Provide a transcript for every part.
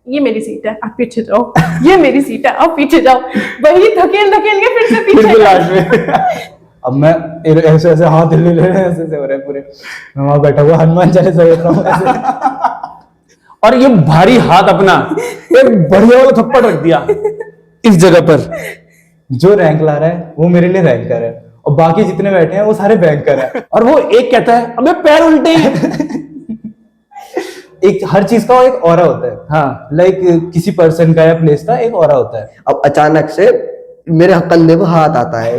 ये मेरी सीट है आप पीछे जाओ, ये मेरी सीट है आप पीछे जाओ, वही धकेल धकेल के फिर से पीछे लास्ट में अब मैं ऐसे ऐसे हाथ हिल ले रहे हैं, ऐसे हो रहे पूरे, मैं वहां बैठा हुआ हनुमान चालीसा देख रहा हूँ ऐसे। और ये भारी हाथ अपना एक बढ़िया वाला थप्पड़ रख दिया इस जगह पर। जो रैंक ला रहा है वो मेरे लिए रैंकर है और बाकी जितने बैठे हैं वो सारे बैंकर है। और वो एक कहता है अबे पैर उल्टे एक हर चीज का एक ऑरा होता है। हाँ, लाइक किसी पर्सन का या प्लेस का एक ऑरा होता है। अब अचानक से मेरे कंधे पर हाथ आता है।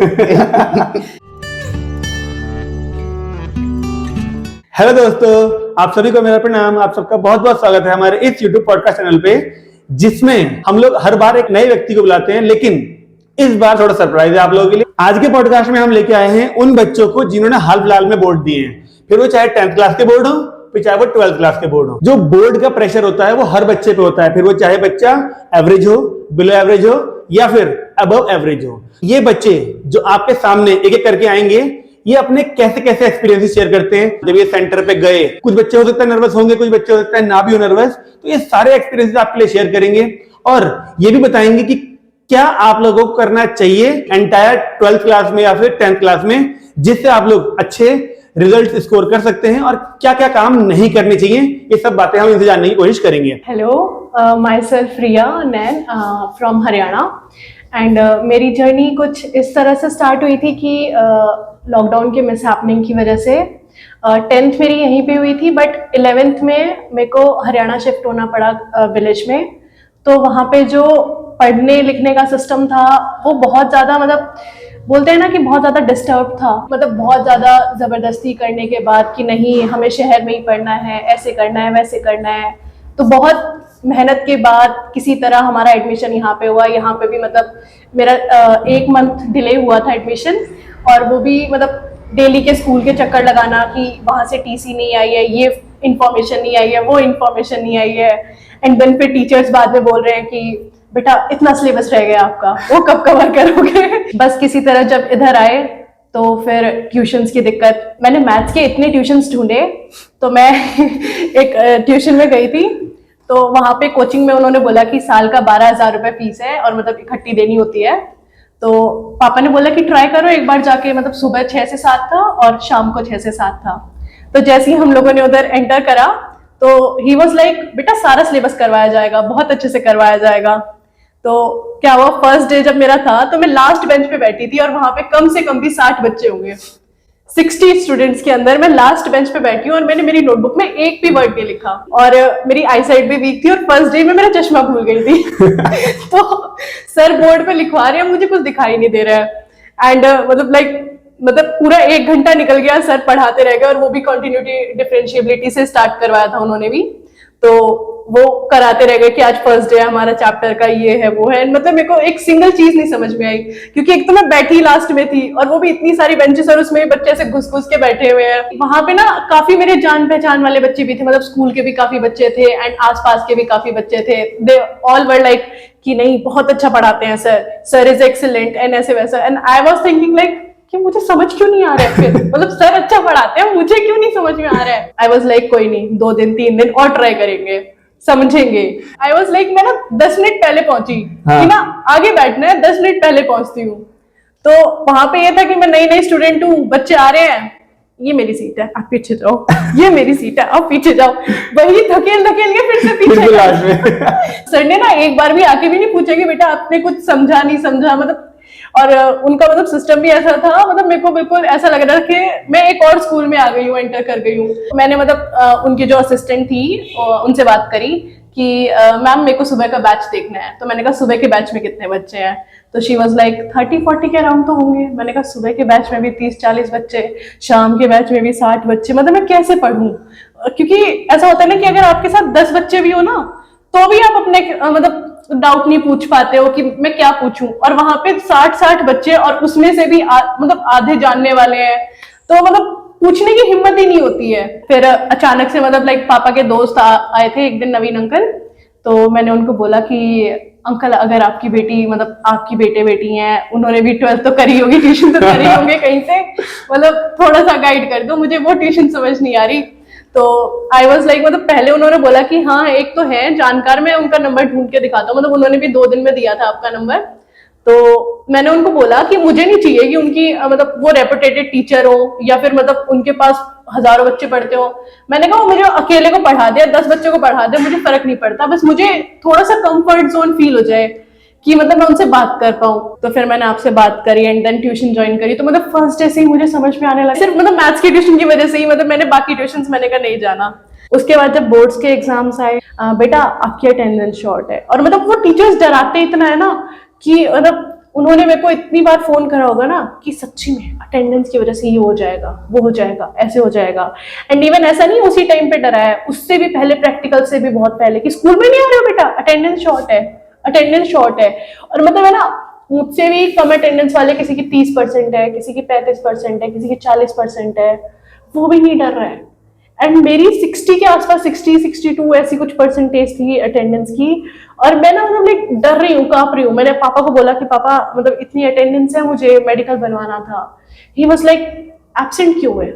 हेलो दोस्तों, आप सभी को मेरा प्रणाम। आप सबका बहुत बहुत स्वागत है हमारे इस YouTube पॉडकास्ट चैनल पे, जिसमें हम लोग हर बार एक नए व्यक्ति को बुलाते हैं, लेकिन इस बार थोड़ा सरप्राइज है आप लोगों के लिए। आज के पॉडकास्ट में हम लेके आए हैं उन बच्चों को जिन्होंने हाल फिलहाल में बोर्ड दिए हैं, फिर वो चाहे 10th क्लास के बोर्ड हो, फिर चाहे वो 12th क्लास के बोर्ड हो। जो बोर्ड का प्रेशर होता है वो हर बच्चे पे होता है, फिर वो चाहे बच्चा एवरेज हो, बिलो एवरेज हो या फिर अबव एवरेज हो। ये बच्चे जो आपके सामने एक एक करके आएंगे, ये अपने कैसे कैसे एक्सपीरियंसेस शेयर करते हैं जब ये सेंटर पे गए। कुछ बच्चे हो सकता है नर्वस होंगे, कुछ बच्चे हो सकता है ना भी हो नर्वस, तो ये सारे एक्सपीरियंसेस आपके लिए शेयर करेंगे और ये भी बताएंगे कि क्या आप लोगों को करना चाहिए एंटायर 12th क्लास में या फिर 10th क्लास में, जिससे आप लोग अच्छे रिजल्ट स्कोर कर सकते हैं, और क्या क्या काम नहीं करने चाहिए। ये सब बातें हम इनसे जानने की कोशिश करेंगे। Hello, myself Riya Nain from Haryana and मेरी जर्नी कुछ इस तरह से स्टार्ट हुई थी कि लॉकडाउन के मिसहैपनिंग की वजह से 10th मेरी यहीं पे हुई थी, बट 11th में मेरे को हरियाणा शिफ्ट होना पड़ा विलेज में। तो वहाँ पे जो पढ़ने लिखने का सिस्टम था वो बहुत ज़्यादा, मतलब बोलते हैं ना कि बहुत ज़्यादा डिस्टर्ब था। मतलब बहुत ज़्यादा ज़बरदस्ती करने के बाद कि नहीं हमें शहर में ही पढ़ना है, ऐसे करना है, वैसे करना है। तो बहुत मेहनत के बाद किसी तरह हमारा एडमिशन यहाँ पे हुआ। यहाँ पे भी मतलब मेरा 1 मंथ डिले हुआ था एडमिशन, और वो भी मतलब डेली के स्कूल के चक्कर लगाना कि वहाँ से टीसी नहीं आई है, ये इंफॉर्मेशन नहीं आई है, वो इंफॉर्मेशन नहीं आई है। एंड देन फिर टीचर्स बाद में बोल रहे हैं कि बेटा इतना सिलेबस रह गया आपका, वो कब कवर करोगे। बस किसी तरह जब इधर आए तो फिर ट्यूशन्स की दिक्कत। मैंने मैथ्स के इतने ट्यूशन्स ढूंढे, तो मैं एक ट्यूशन में गई थी, तो वहाँ पे कोचिंग में उन्होंने बोला कि साल का 12,000 रुपये फीस है और मतलब इकट्ठी देनी होती है। तो पापा ने बोला कि ट्राई करो एक बार जाके। मतलब सुबह 6 से 7 था और शाम को 6 से 7 था। तो जैसे ही हम लोगों ने उधर एंटर करा तो ही वॉज लाइक बेटा सारा सिलेबस करवाया जाएगा, बहुत अच्छे से करवाया जाएगा। तो क्या हुआ, फर्स्ट डे जब मेरा था तो मैं लास्ट बेंच पे बैठी थी और वहां पे कम से कम भी 60 बच्चे होंगे। 60 स्टूडेंट्स के अंदर मैं लास्ट बेंच पे बैठी हूँ और मैंने मेरी नोटबुक में एक भी वर्ड नहीं लिखा, और मेरी आई साइट भी वीक थी और फर्स्ट डे में मेरा चश्मा भूल गई थी। तो सर बोर्ड पे लिखवा रहे हैं, मुझे कुछ दिखाई नहीं दे रहा है। एंड मतलब पूरा 1 घंटा निकल गया, सर पढ़ाते रह गए, और वो भी कंटिन्यूटी डिफरेंशिएबिलिटी से स्टार्ट करवाया था उन्होंने भी। तो वो कराते रह गए कि आज फर्स्ट डे है हमारा चैप्टर का, ये है वो है। मतलब मेरे को एक सिंगल चीज नहीं समझ में आई, क्योंकि एक तो मैं बैठी लास्ट में थी और वो भी इतनी सारी बेंचेस, और उसमें बच्चे ऐसे घुस घुस के बैठे हुए हैं। वहां पे ना काफी मेरे जान पहचान वाले बच्चे भी थे, मतलब स्कूल के भी काफी बच्चे थे एंड आसपास के भी काफी बच्चे थे। दे ऑल वर लाइक कि नहीं बहुत अच्छा पढ़ाते हैं सर इज एक्सीलेंट एंड ऐसे वैसा। And I was thinking like कि मुझे समझ क्यों नहीं आ रहा है फिर। मतलब सर अच्छा पढ़ाते हैं, मुझे क्यों नहीं समझ में आ रहा है। आई वाज लाइक कोई नहीं, 2 दिन 3 दिन और ट्राई करेंगे, समझेंगे। आई वाज लाइक मैं ना 10 मिनट पहले पहुंची। हाँ। कि ना आगे बैठना है, 10 मिनट पहले पहुंचती हूँ। तो वहां पे ये था कि मैं नई स्टूडेंट हूँ, बच्चे आ रहे हैं, ये मेरी सीट है आप पीछे जाओ, ये मेरी सीट है आप पीछे जाओ, वही धकेल धकेल के फिर से पीछे। सर ने ना एक बार भी आके भी नहीं पूछा कि बेटा आपने कुछ समझा नहीं समझा। मतलब और उनका मतलब सिस्टम भी ऐसा था, मतलब मेरे को बिल्कुल ऐसा लग रहा था कि मैं एक और स्कूल में आ गई हूँ, एंटर कर गई हूँ। मैंने मतलब उनकी जो असिस्टेंट थी उनसे बात करी कि मैम मेरे को सुबह का बैच देखना है। तो मैंने कहा सुबह के बैच में कितने बच्चे हैं? तो शी वाज लाइक 30-40 के अराउंड तो होंगे। मैंने कहा सुबह के बैच में भी 30-40 बच्चे, शाम के बैच में भी 60 बच्चे, मतलब मैं कैसे पढ़ूं? क्योंकि ऐसा होता है ना कि अगर आपके साथ 10 बच्चे भी हो ना, तो भी आप अपने मतलब डाउट नहीं पूछ पाते हो कि मैं क्या पूछूं। और वहां पे 60 बच्चे, और उसमें से भी मतलब आधे जानने वाले हैं, तो मतलब पूछने की हिम्मत ही नहीं होती है। फिर अचानक से मतलब लाइक पापा के दोस्त आए थे एक दिन, नवीन अंकल। तो मैंने उनको बोला कि अंकल अगर आपकी बेटी, मतलब आपकी बेटे बेटी हैं, उन्होंने भी 12th तो करी होगी, ट्यूशन तो करी होंगे कहीं से, मतलब थोड़ा सा गाइड कर दो मुझे, वो ट्यूशन समझ नहीं आ रही। तो आई वॉज लाइक मतलब पहले उन्होंने बोला कि हाँ एक तो है जानकार, मैं उनका नंबर ढूंढ के दिखाता हूँ, मतलब उन्होंने भी 2 दिन में दिया था आपका नंबर। तो मैंने उनको बोला कि मुझे नहीं चाहिए कि उनकी मतलब वो रेपुटेटेड टीचर हो या फिर मतलब उनके पास हजारों बच्चे पढ़ते हो। मैंने कहा मुझे अकेले को पढ़ा दे, 10 बच्चों को पढ़ा दे, मुझे फर्क नहीं पड़ता, बस मुझे थोड़ा सा कंफर्ट जोन फील हो जाए कि मतलब मैं उनसे बात कर पाऊँ। तो फिर मैंने आपसे बात करी एंड देन ट्यूशन ज्वाइन करी। तो मतलब फर्स्ट डे से ही मुझे समझ में आने लगा, सिर्फ मतलब मैथ्स की ट्यूशन की वजह से ही, मतलब मैंने बाकी ट्यूशन मैंने कहा नहीं जाना। उसके बाद जब बोर्ड्स के एग्जाम्स आए, बेटा आपकी अटेंडेंस शॉर्ट है, और मतलब वो टीचर्स डराते इतना है ना कि मतलब उन्होंने मेरे को इतनी बार फोन करा होगा ना कि सच्ची में अटेंडेंस की वजह से ये हो जाएगा, वो हो जाएगा, ऐसे हो जाएगा। एंड इवन ऐसा नहीं उसी टाइम पे डराया, उससे भी पहले, प्रैक्टिकल से भी बहुत पहले, कि स्कूल में नहीं आ रहे हो बेटा, अटेंडेंस शॉर्ट है, अटेंडेंस शॉर्ट है। और मतलब है ना, मुझसे भी कम अटेंडेंस वाले, किसी की 30% है, किसी की 35% है, किसी की 40% है, वो भी नहीं डर रहा है। एंड मेरी 60 के आसपास, 60-62 ऐसी कुछ परसेंटेज थी अटेंडेंस की। और मैं ना मतलब लाइक डर रही हूँ, कांप रही हूँ। मैंने पापा को बोला कि पापा मतलब इतनी अटेंडेंस है, मुझे मेडिकल बनवाना था। ही वाज लाइक एब्सेंट क्यों है,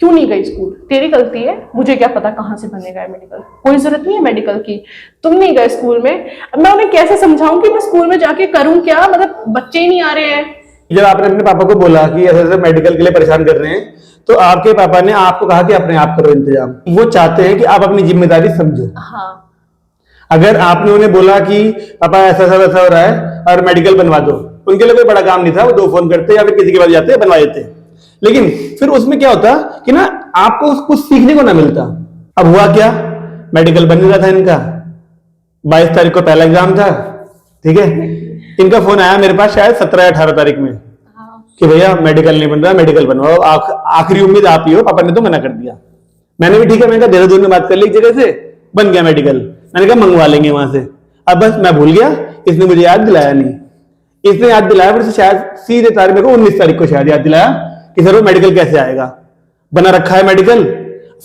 क्यों नहीं गई स्कूल, तेरी गलती है, मुझे क्या पता कहाँ से बनेगा मेडिकल, कोई जरूरत नहीं है मेडिकल की, तुम नहीं गए स्कूल में। अब मैं उन्हें कैसे समझाऊं कि मैं स्कूल में जाके करूं क्या, मतलब बच्चे ही नहीं आ रहे हैं। जब आपने अपने पापा को बोला कि ऐसे ऐसे मेडिकल के लिए परेशान कर रहे हैं, तो आपके पापा ने आपको कहा कि अपने आप करो इंतजाम। वो चाहते हैं कि आप अपनी जिम्मेदारी समझो। हाँ, अगर आपने उन्हें बोला कि पापा ऐसा ऐसा वैसा हो रहा है और मेडिकल बनवा दो, उनके लिए कोई बड़ा काम नहीं था, वो 2 फोन करते या फिर किसी के पास जाते बनवा देते। लेकिन फिर उसमें क्या होता कि ना आपको कुछ सीखने को ना मिलता। अब हुआ क्या, मेडिकल बन रहा था इनका, 22 तारीख को पहला एग्जाम था, ठीक है। इनका फोन आया मेरे पास शायद 17 या 18 तारीख में कि भैया मेडिकल नहीं बन रहा, मेडिकल बनवाओ, आखिरी उम्मीद आप ही हो, पापा ने तो मना कर दिया। मैंने भी ठीक है, मैंने कहा देहरादून में बात कर ली एक जगह से, बन गया मेडिकल, मैंने कहा मंगवा लेंगे वहां से। अब बस मैं भूल गया, इसने मुझे याद दिलाया नहीं। इसने याद दिलाया फिर से शायद सीधे तारीख मेरे को 19 तारीख को शायद याद दिलाया कि सर वो मेडिकल कैसे आएगा, बना रखा है मेडिकल,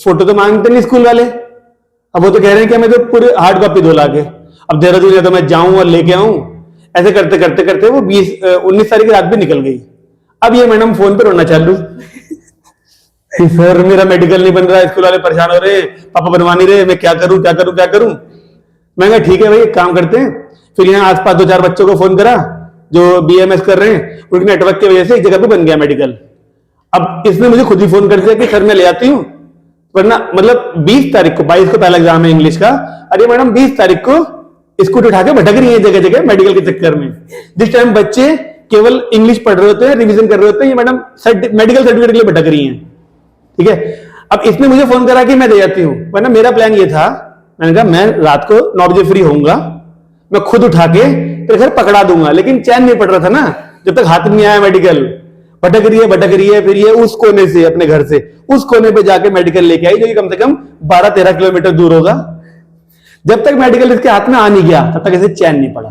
फोटो तो मांगते नहीं स्कूल वाले। अब वो तो कह रहे हैं कि हमें तो पूरी हार्ड कॉपी दो लाके, अब देहरादून या तो मैं जाऊं और लेके आऊं। ऐसे करते करते करते वो 19 तारीख की रात भी निकल गई। अब ये मैडम फोन पे रोना चालू कि सर मेरा मेडिकल नहीं बन रहा, स्कूल वाले परेशान हो रहे, पापा बनवा नहीं रहे, मैं क्या करूं क्या करूं क्या करूं। मैं कहा ठीक है भाई, एक काम करते हैं। फिर यहाँ आसपास 2-4 बच्चों को फोन करा जो BMS कर रहे हैं, उनके नेटवर्क की वजह से एक जगह पे बन गया मेडिकल। अब इसने मुझे खुद ही फोन कर दिया कि सर मैं ले आती हूँ, वरना मतलब 20 तारीख को, 22 को पहला एग्जाम है इंग्लिश का, अरे मैडम 20 तारीख को स्कूटी उठा के भटक रही है जगह जगह मेडिकल के चक्कर में। जिस टाइम बच्चे केवल इंग्लिश पढ़ रहे होते हैं, रिवीजन कर रहे होते हैं, ये मैडम मेडिकल सर्टिफिकेट के लिए भटक रही हैं, ठीक है। अब इसने मुझे फोन करा कि मैं दे जाती हूँ, वरना मेरा प्लान ये था, मैंने कहा मैं रात को 9 बजे फ्री होऊंगा, मैं खुद उठा के तेरे घर पकड़ा दूंगा। लेकिन चैन नहीं पड़ रहा था ना, जब तक हाथ में नहीं आया मेडिकल, भटक रही है। फिर ये उस कोने से, अपने घर से उस कोने पे जाके मेडिकल लेके आई, जो कि कम से कम 12-13 किलोमीटर दूर होगा। जब तक मेडिकल इसके हाथ में आ नहीं गया, तब तक इसे चैन नहीं पड़ा,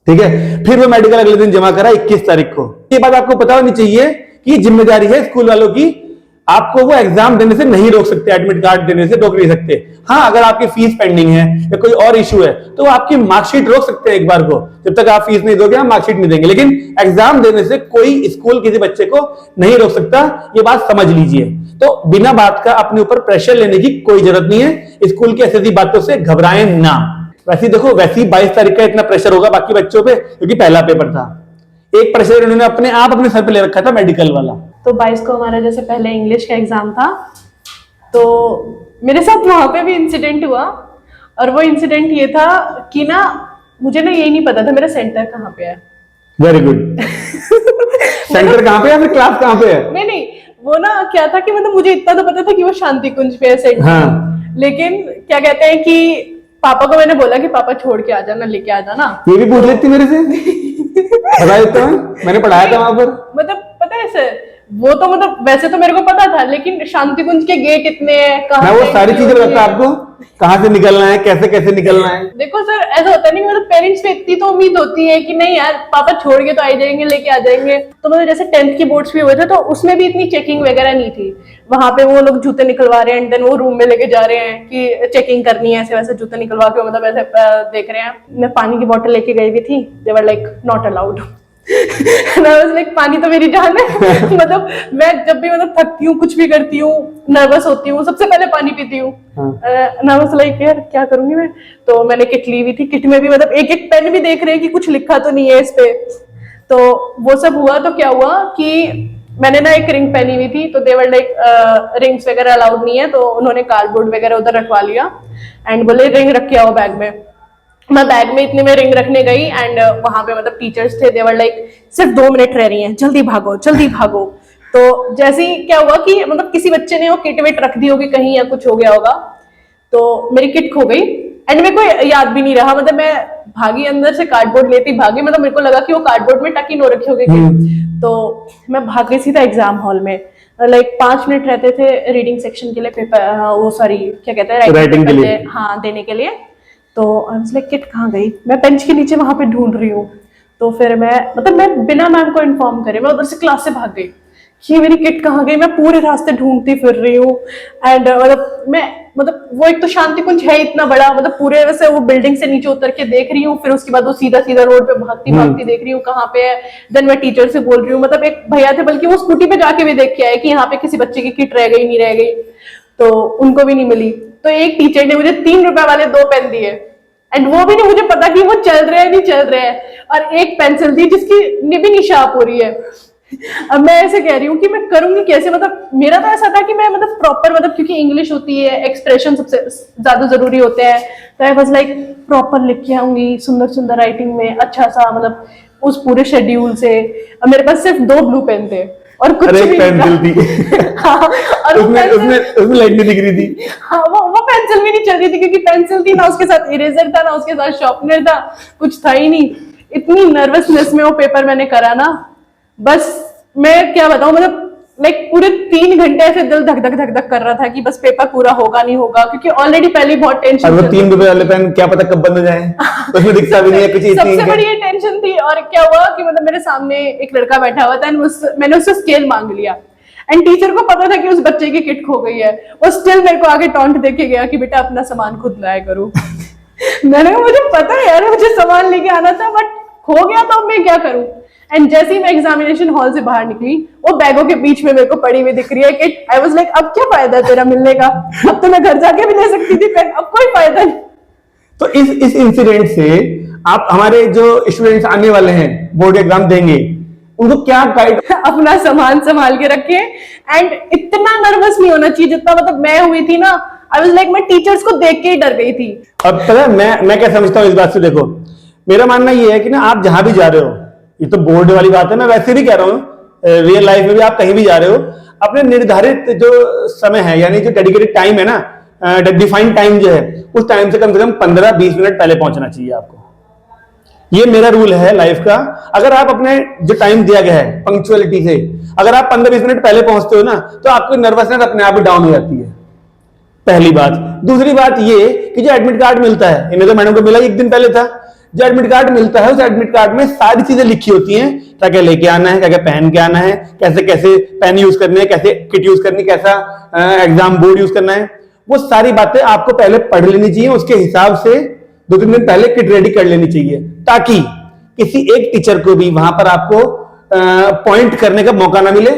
ठीक है। फिर वो मेडिकल अगले दिन जमा करा 21 तारीख को। ये बात आपको पता होनी चाहिए कि जिम्मेदारी है स्कूल वालों की, आपको वो एग्जाम देने से नहीं रोक सकते, एडमिट कार्ड देने से रोक नहीं सकते। हाँ, अगर आपकी फीस पेंडिंग है या कोई और इश्यू है तो आपकी मार्कशीट रोक सकते हैं एक बार को, जब तक आप फीस नहीं दोगे हम मार्कशीट नहीं देंगे। लेकिन एग्जाम देने से कोई स्कूल किसी बच्चे को नहीं रोक सकता, ये बात समझ लीजिए। तो बिना बात का अपने ऊपर प्रेशर लेने की कोई जरूरत नहीं है, स्कूल की ऐसी बातों से घबराएं ना। वैसे देखो, वैसे ही 22 तारीख का इतना प्रेशर होगा बाकी बच्चों पे, क्योंकि पहला पेपर था। एक प्रेशर उन्होंने अपने आप अपने सर पे ले रखा था, मेडिकल वाला। तो 22 को हमारा जैसे पहले इंग्लिश का एग्जाम था, तो मेरे साथ वहां पे भी इंसिडेंट हुआ। और वो इंसिडेंट ये था कि ना, मुझे ना यही नहीं पता था मेरा सेंटर कहाँ पे है। Very good. सेंटर कहाँ पे है, फिर क्लास कहाँ पे है? नहीं, वो ना क्या था कि मतलब मुझे इतना तो पता था कि वो शांति कुंज पे है सेंटर। हाँ। लेकिन क्या कहते हैं कि पापा को मैंने बोला कि पापा छोड़ के आ जाना, लेके आ जाना। ये भी पूछ लेती मेरे से। पता है तो मैंने पढ़ाया था वहां पर। मतलब पता है सर, वो तो मतलब वैसे तो मेरे को पता था, लेकिन शांति कुंज के गेट इतने हैं, मैं वो सारी चीजें बताता आपको, कहाँ से निकलना है, कैसे कैसे निकलना है। देखो सर, ऐसा होता नहीं, मतलब पेरेंट्स पे इतनी तो उम्मीद होती है कि नहीं यार पापा छोड़ के तो आ जाएंगे, लेके आ जाएंगे। तो मतलब जैसे 10th की बोर्ड्स भी हुए थे, तो उसमें भी इतनी चेकिंग वगैरह नहीं थी। वहां पे वो लोग जूते निकलवा रहे हैं, एंड देन वो रूम में लेके जा रहे हैं कि चेकिंग करनी है, ऐसे वैसे जूते निकलवा के मतलब ऐसे देख रहे हैं। मैं पानी की बोतल लेके गई हुई थी, they were like not allowed. And I was like, पानी तो मेरी जान है। मतलब मैं जब भी मतलब थकती हूँ, कुछ भी करती हूँ, नर्वस होती हूँ, सबसे पहले पानी पीती हूँ। And I was like, यार क्या करूंगी मैं। तो मैंने किट ली हुई थी, किट में भी मतलब एक एक पेन भी देख रहे हैं कि कुछ लिखा तो नहीं है इस पे। तो वो सब हुआ तो क्या हुआ कि मैंने ना एक रिंग पहनी हुई थी, तो देवर लाइक रिंग्स वगैरह अलाउड नहीं है, तो उन्होंने कार्डबोर्ड वगैरह उधर रखवा लिया एंड बोले रिंग रख के आओ बैग में। मैं बैग में इतने में रिंग रखने गई एंड वहां पे मतलब टीचर्स थे, देवर लाइक सिर्फ 2 मिनट रह रही हैं, जल्दी भागो जल्दी भागो। तो जैसे ही क्या हुआ कि मतलब किसी बच्चे ने वो किट विट रख दी होगी कहीं या कुछ हो गया होगा, तो मेरी किट खो गई एंड मेरे को याद भी नहीं रहा। मतलब मैं भागी अंदर से कार्डबोर्ड लेती भागी, मतलब मेरे को लगा कि वो कार्डबोर्ड में टक इन हो रखी होगी किट। तो मैं भाग गई सीधा एग्जाम हॉल में। लाइक 5 मिनट रहते थे रीडिंग सेक्शन के लिए, पेपर वो सॉरी क्या कहते हैं राइटिंग के लिए, हाँ देने के लिए। तो आई वाज लाइक किट कहाँ गई, मैं बेंच के नीचे वहां पे ढूंढ रही हूँ। तो फिर मैं बिना मैम को इन्फॉर्म करे मैं उधर से क्लास से भाग गई कि मेरी किट कहाँ गई। मैं पूरे रास्ते ढूंढती फिर रही हूँ एंड मतलब वो एक तो शांति कुंज है इतना बड़ा, मतलब पूरे वैसे वो बिल्डिंग से नीचे उतर के देख रही हूँ, फिर उसके बाद वो सीधा सीधा रोड पे भागती भागती देख रही हूँ कहाँ पे है। देन मैं टीचर से बोल रही हूँ, मतलब एक भैया थे बल्कि वो स्कूटी पे जाके भी देख के आए कि यहाँ पे किसी बच्चे की किट रह गई नहीं रह गई, तो उनको भी नहीं मिली। तो एक टीचर ने मुझे 3 रुपए वाले 2 पेन दिए एंड वो भी नहीं मुझे पता कि वो चल रहे हैं नहीं चल रहे हैं, और एक पेंसिल दी जिसकी निबी नहीं शार्प हो रही है। अब मैं ऐसे कह रही हूँ कि मैं करूंगी कैसे, मतलब मेरा तो ऐसा था कि मैं मतलब प्रॉपर, मतलब क्योंकि इंग्लिश होती है एक्सप्रेशन सबसे ज्यादा जरूरी होते हैं, तो आई वाज लाइक प्रॉपर लिख के आऊंगी सुंदर सुंदर राइटिंग में अच्छा सा, मतलब उस पूरे शेड्यूल से। अब मेरे पास सिर्फ 2 ब्लू पेन थे और कुछ भी पेंसिल थी। हाँ, और उसमें लाइट नहीं दिख रही थी। हाँ, वो पेंसिल भी नहीं चल रही थी क्योंकि पेंसिल थी ना, उसके साथ इरेजर था ना, उसके साथ शार्पनर था, कुछ था ही नहीं। इतनी नर्वसनेस में वो पेपर मैंने करा ना, बस मैं क्या बताऊं, मतलब लाइक पूरे 3 घंटे ऐसे दिल धक धक धक धक कर रहा था कि बस पेपर पूरा होगा नहीं होगा, क्योंकि ऑलरेडी पहले बहुत टेंशन। और वो 3 रुपए वाले पेन क्या पता कब बंद हो जाए, उसमें दिखता भी नहीं है कुछ। सबसे बड़ी ये टेंशन थी। और क्या हुआ कि मतलब मेरे सामने एक लड़का बैठा हुआ था, मैंने उससे स्केल मांग लिया एंड टीचर को पता था कि उस बच्चे की किट खो गई है, वो स्टिल मेरे को आगे टॉन्ट देके गया कि बेटा अपना सामान खुद लाया करो। मैंने कहा मुझे पता है यार, मुझे सामान लेके आना था, बट खो गया तो मैं क्या करूं। एंड जैसे ही मैं एग्जामिनेशन हॉल से बाहर निकली, वो बैगों के बीच में मेरे को पड़ी हुई दिख रही है किट। आई वाज लाइक अब क्या फायदा तेरा मिलने का, अब तो मैं घर जाके भी ले सकती थी पेन, अब कोई फायदा नहीं। तो इस इंसिडेंट से आप हमारे जो स्टूडेंट्स आने वाले हैं बोर्ड एग्जाम देंगे, उनको क्या गाइड? अपना सामान संभाल के रखे एंड इतना नर्वस नहीं होना चाहिए जितना मतलब मैं हुई थी ना। आई वाज लाइक मैं टीचर्स को देख के ही डर गई थी। अब पता है मैं क्या समझता हूँ इस बात से, देखो मेरा मानना ये है कि ना आप जहां भी जा रहे हो, ये तो बोर्ड वाली बात है, मैं वैसे भी कह रहा हूँ रियल लाइफ में भी आप कहीं भी जा रहे हो, अपने निर्धारित जो समय है यानी जो डेडिकेटेड टाइम है ना, डिफाइंड टाइम जो है, उस टाइम से कम 15-20 मिनट पहले पहुंचना चाहिए आपको। ये मेरा रूल है लाइफ का। अगर आप अपने जो टाइम दिया गया है पंक्चुअलिटी से, अगर आप 15-20 मिनट पहले पहुंचते हो ना, तो आपकी नर्वसनेस अपने आप ही डाउन हो जाती है, पहली बात। दूसरी बात ये कि जो एडमिट कार्ड मिलता है, इन्हें तो मैडम को मिला ही 1 दिन पहले था, जो एडमिट कार्ड मिलता है उस एडमिट कार्ड में सारी चीजें लिखी होती हैं, क्या क्या लेके आना है, क्या क्या पहन के आना है, कैसे कैसे पेन यूज करने हैं, कैसे किट यूज करनी, कैसा एग्जाम बोर्ड यूज करना है, वो सारी बातें आपको पहले पढ़ लेनी चाहिए। उसके हिसाब से 2-3 दिन पहले किट रेडी कर लेनी चाहिए, ताकि किसी एक टीचर को भी वहां पर आपको पॉइंट करने का मौका ना मिले,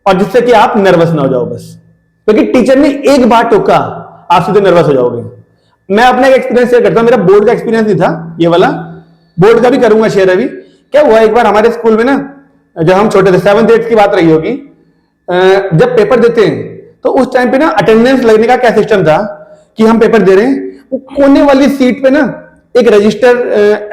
और जिससे कि आप नर्वस ना हो जाओ बस, क्योंकि टीचर ने एक बार टोका आप सीधे नर्वस हो जाओगे। मैं अपना एक एक्सपीरियंस शेयर करता हूं, मेरा बोर्ड का एक्सपीरियंस नहीं था ये वाला, बोर्ड का भी करूंगा शेयर अभी। क्या हुआ, एक बार हमारे स्कूल में ना, जब हम छोटे थे 7th-8th की बात रही होगी, जब पेपर देते हैं तो उस टाइम पे ना अटेंडेंस लगने का क्या सिस्टम था कि हम पेपर दे रहे हैं, वो कोने वाली सीट पे ना एक रजिस्टर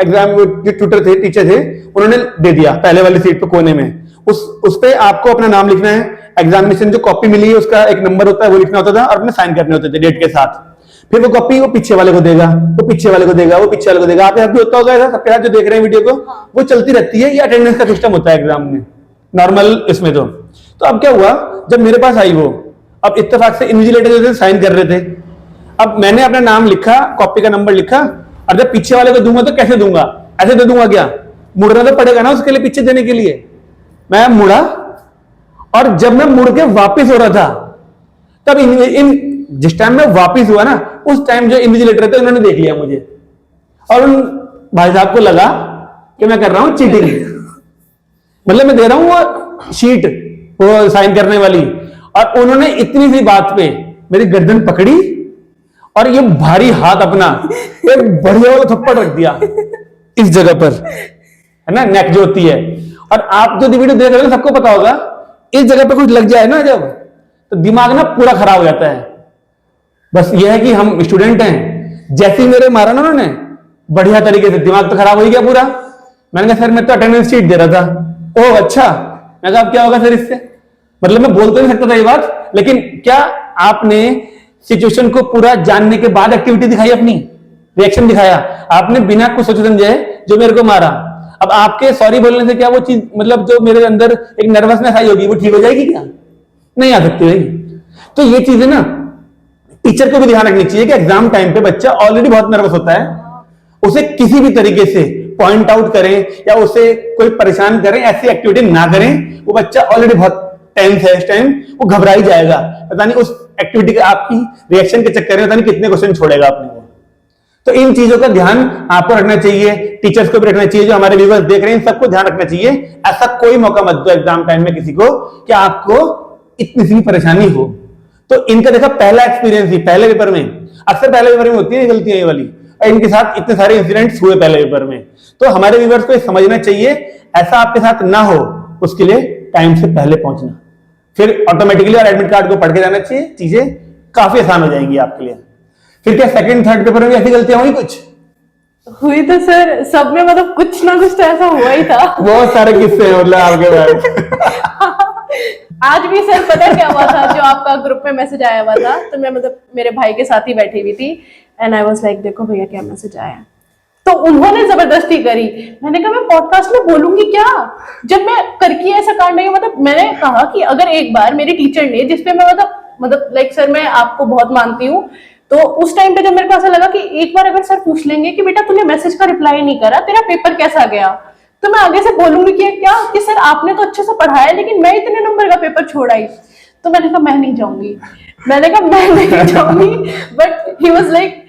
एग्जाम जो ट्यूटर थे, टीचर थे, उन्होंने दे दिया पहले वाली सीट पे कोने में। उस पे आपको अपना नाम लिखना है, एग्जामिनेशन जो कॉपी मिली है उसका एक नंबर होता है वो लिखना होता था, और अपने साइन करने होते थे डेट के साथ। फिर वो कॉपी वो पीछे वाले को देगा, वो पीछे वाले को देगा, वो पीछे वाले को देगा। आपके साथ भी होता होगा ऐसा, सबके साथ जो देख रहे हैं वीडियो को, वो चलती रहती है। ये अटेंडेंस का सिस्टम होता है एग्जाम में नॉर्मल इसमें। तो अब क्या हुआ, जब मेरे पास आई वो, अब इत्तेफाक से इन्विजिलेटर जो साइन कर रहे थे, अब मैंने अपना नाम लिखा, कॉपी का नंबर लिखा, और जब पीछे वाले को दूंगा तो कैसे दूंगा, ऐसे दे दूंगा क्या, मुड़ना तो पड़ेगा ना उसके लिए, पीछे देने के लिए। मैं मुड़ा, और जब मैं मुड़ के वापिस हो रहा था, तब जिस टाइम मैं वापिस हुआ ना, उस टाइम जो इन्विजिलेटर थे उन्होंने देख लिया मुझे, और उन भाई साहब को लगा कि मैं कर रहा हूं चीटिंग। मतलब मैं दे रहा हूं वो शीट, वो साइन करने वाली, और उन्होंने इतनी सी बात पे मेरी गर्दन पकड़ी और ये भारी हाथ अपना एक बढ़िया वाला थप्पड़ रख दिया इस जगह पर, है ना, नेक जो होती है। और आप जो वीडियो देख रहे हो सबको पता होगा, इस जगह पे कुछ लग जाए ना जब, तो दिमाग ना पूरा खराब हो जाता है। बस ये है कि हम स्टूडेंट हैं, जैसे ही मेरे मारा ना उन्होंने बढ़िया तरीके से, दिमाग तो खराब हो गया पूरा। मैंने कहा सर मैं तो अटेंडेंस शीट दे रहा था। ओह अच्छा। मैं कहा अब क्या होगा सर इससे, मतलब मैं बोल तो नहीं सकता था ये बात, लेकिन क्या आपने सिचुएशन को पूरा जानने के बाद एक्टिविटी दिखाई, अपनी रिएक्शन दिखाया आपने, बिना कुछ सोचे समझे जो मेरे को मारा। अब आपके सॉरी बोलने से क्या वो चीज, मतलब जो मेरे अंदर एक नर्वसनेस आई होगी वो ठीक हो जाएगी क्या? नहीं आ सकती भाई। तो ये चीजें ना टीचर को भी ध्यान रखनी चाहिए कि एग्जाम टाइम पे बच्चा ऑलरेडी बहुत नर्वस होता है, उसे किसी भी तरीके से पॉइंट आउट करें या उसे कोई परेशान करें, ऐसी एक्टिविटी ना करें। वो बच्चा ऑलरेडी बहुत टेंस है इस टाइम, वो घबरा ही जाएगा, पता नहीं उस एक्टिविटी का आपकी रिएक्शन के चक्कर में पता नहीं कितने क्वेश्चन छोड़ेगा अपने को। तो इन चीजों का ध्यान आपको रखना चाहिए, टीचर्स को भी रखना चाहिए, जो हमारे व्यूअर्स देख रहे हैं सबको ध्यान रखना चाहिए। ऐसा कोई मौका मत दो एग्जाम टाइम में किसी को कि आपको इतनी सी परेशानी हो। तो इनका देखा पहला एक्सपीरियंस ही पहले पेपर में, अक्सर पहले पेपर में होती है गलतियां ये वाली, और इनके साथ इतने सारे इंसिडेंट्स हुए पहले पेपर में। तो हमारे व्यूअर्स को समझना चाहिए ऐसा आपके साथ ना हो, उसके लिए टाइम से पहले पहुंचना, फिर ऑटोमेटिकली और एडमिट कार्ड को पढ़ के जाना चाहिए, चीजें काफी आसान हो जाएंगी आपके लिए। फिर क्या सेकंड थर्ड पेपर में ऐसी गलतियां हुई कुछ? हुई तो सर सब में, मतलब कुछ ना कुछ तो ऐसा हुआ ही था। बहुत सारे किस्से हैं मतलब आपके पास। आज भी सर पता है क्या हुआ था, जो आपका ग्रुप में मैसेज आया हुआ था, तो मैं मतलब मेरे भाई के साथ ही बैठी हुई थी, एंड आई वाज लाइक देखो भैया क्या मैसेज आया। तो उन्होंने जबरदस्ती करी, मैंने कहा मैं पॉडकास्ट में बोलूंगी क्या, जब मैं करके ऐसा कांड नहीं। मतलब मैंने कहा कि अगर एक बार मेरे टीचर ने, जिसपे मैं मतलब लाइक सर मैं आपको बहुत मानती हूँ, तो उस टाइम पे जब मेरे को ऐसा लगा कि एक बार अगर सर पूछ लेंगे कि बेटा तूने मैसेज का रिप्लाई नहीं करा, तेरा पेपर कैसा गया, तो मैं आगे से बोलूंगी कि क्या कि सर आपने तो अच्छे से पढ़ाया लेकिन मैं इतने नंबर का पेपर छोड़ आई। तो मैंने कहा मैं नहीं जाऊंगी, मैंने कहा मैं नहीं जाऊंगी। But he was like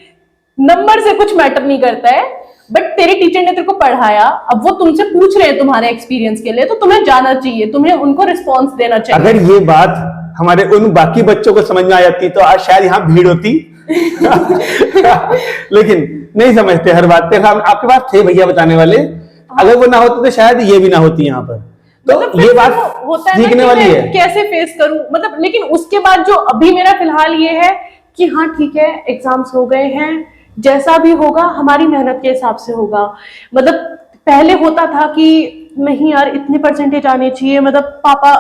number से कुछ मैटर नहीं करता है, बट तेरे टीचर ने तेरे को पढ़ाया, अब वो तुमसे पूछ रहे हैं तुम्हारे एक्सपीरियंस के लिए, तो तुम्हें जाना चाहिए, तुम्हें उनको रिस्पॉन्स देना चाहिए। अगर ये बात हमारे उन बाकी बच्चों को समझ में आ जाती तो आज शायद यहाँ भीड़ होती। लेकिन नहीं समझते हर बात पे, आपके पास थे भैया बताने वाले, अगर वो ना होते तो शायद ये भी ना होती यहाँ पर। तो मतलब ये बात होता है सीखने ना वाली है, कैसे फेस करूं, मतलब लेकिन उसके बाद जो अभी मेरा फिलहाल ये है कि हाँ ठीक है एग्जाम्स हो गए हैं, जैसा भी होगा हमारी मेहनत के हिसाब से होगा। मतलब पहले होता था कि नहीं यार इतने परसेंटेज आने चाहिए, मतलब पापा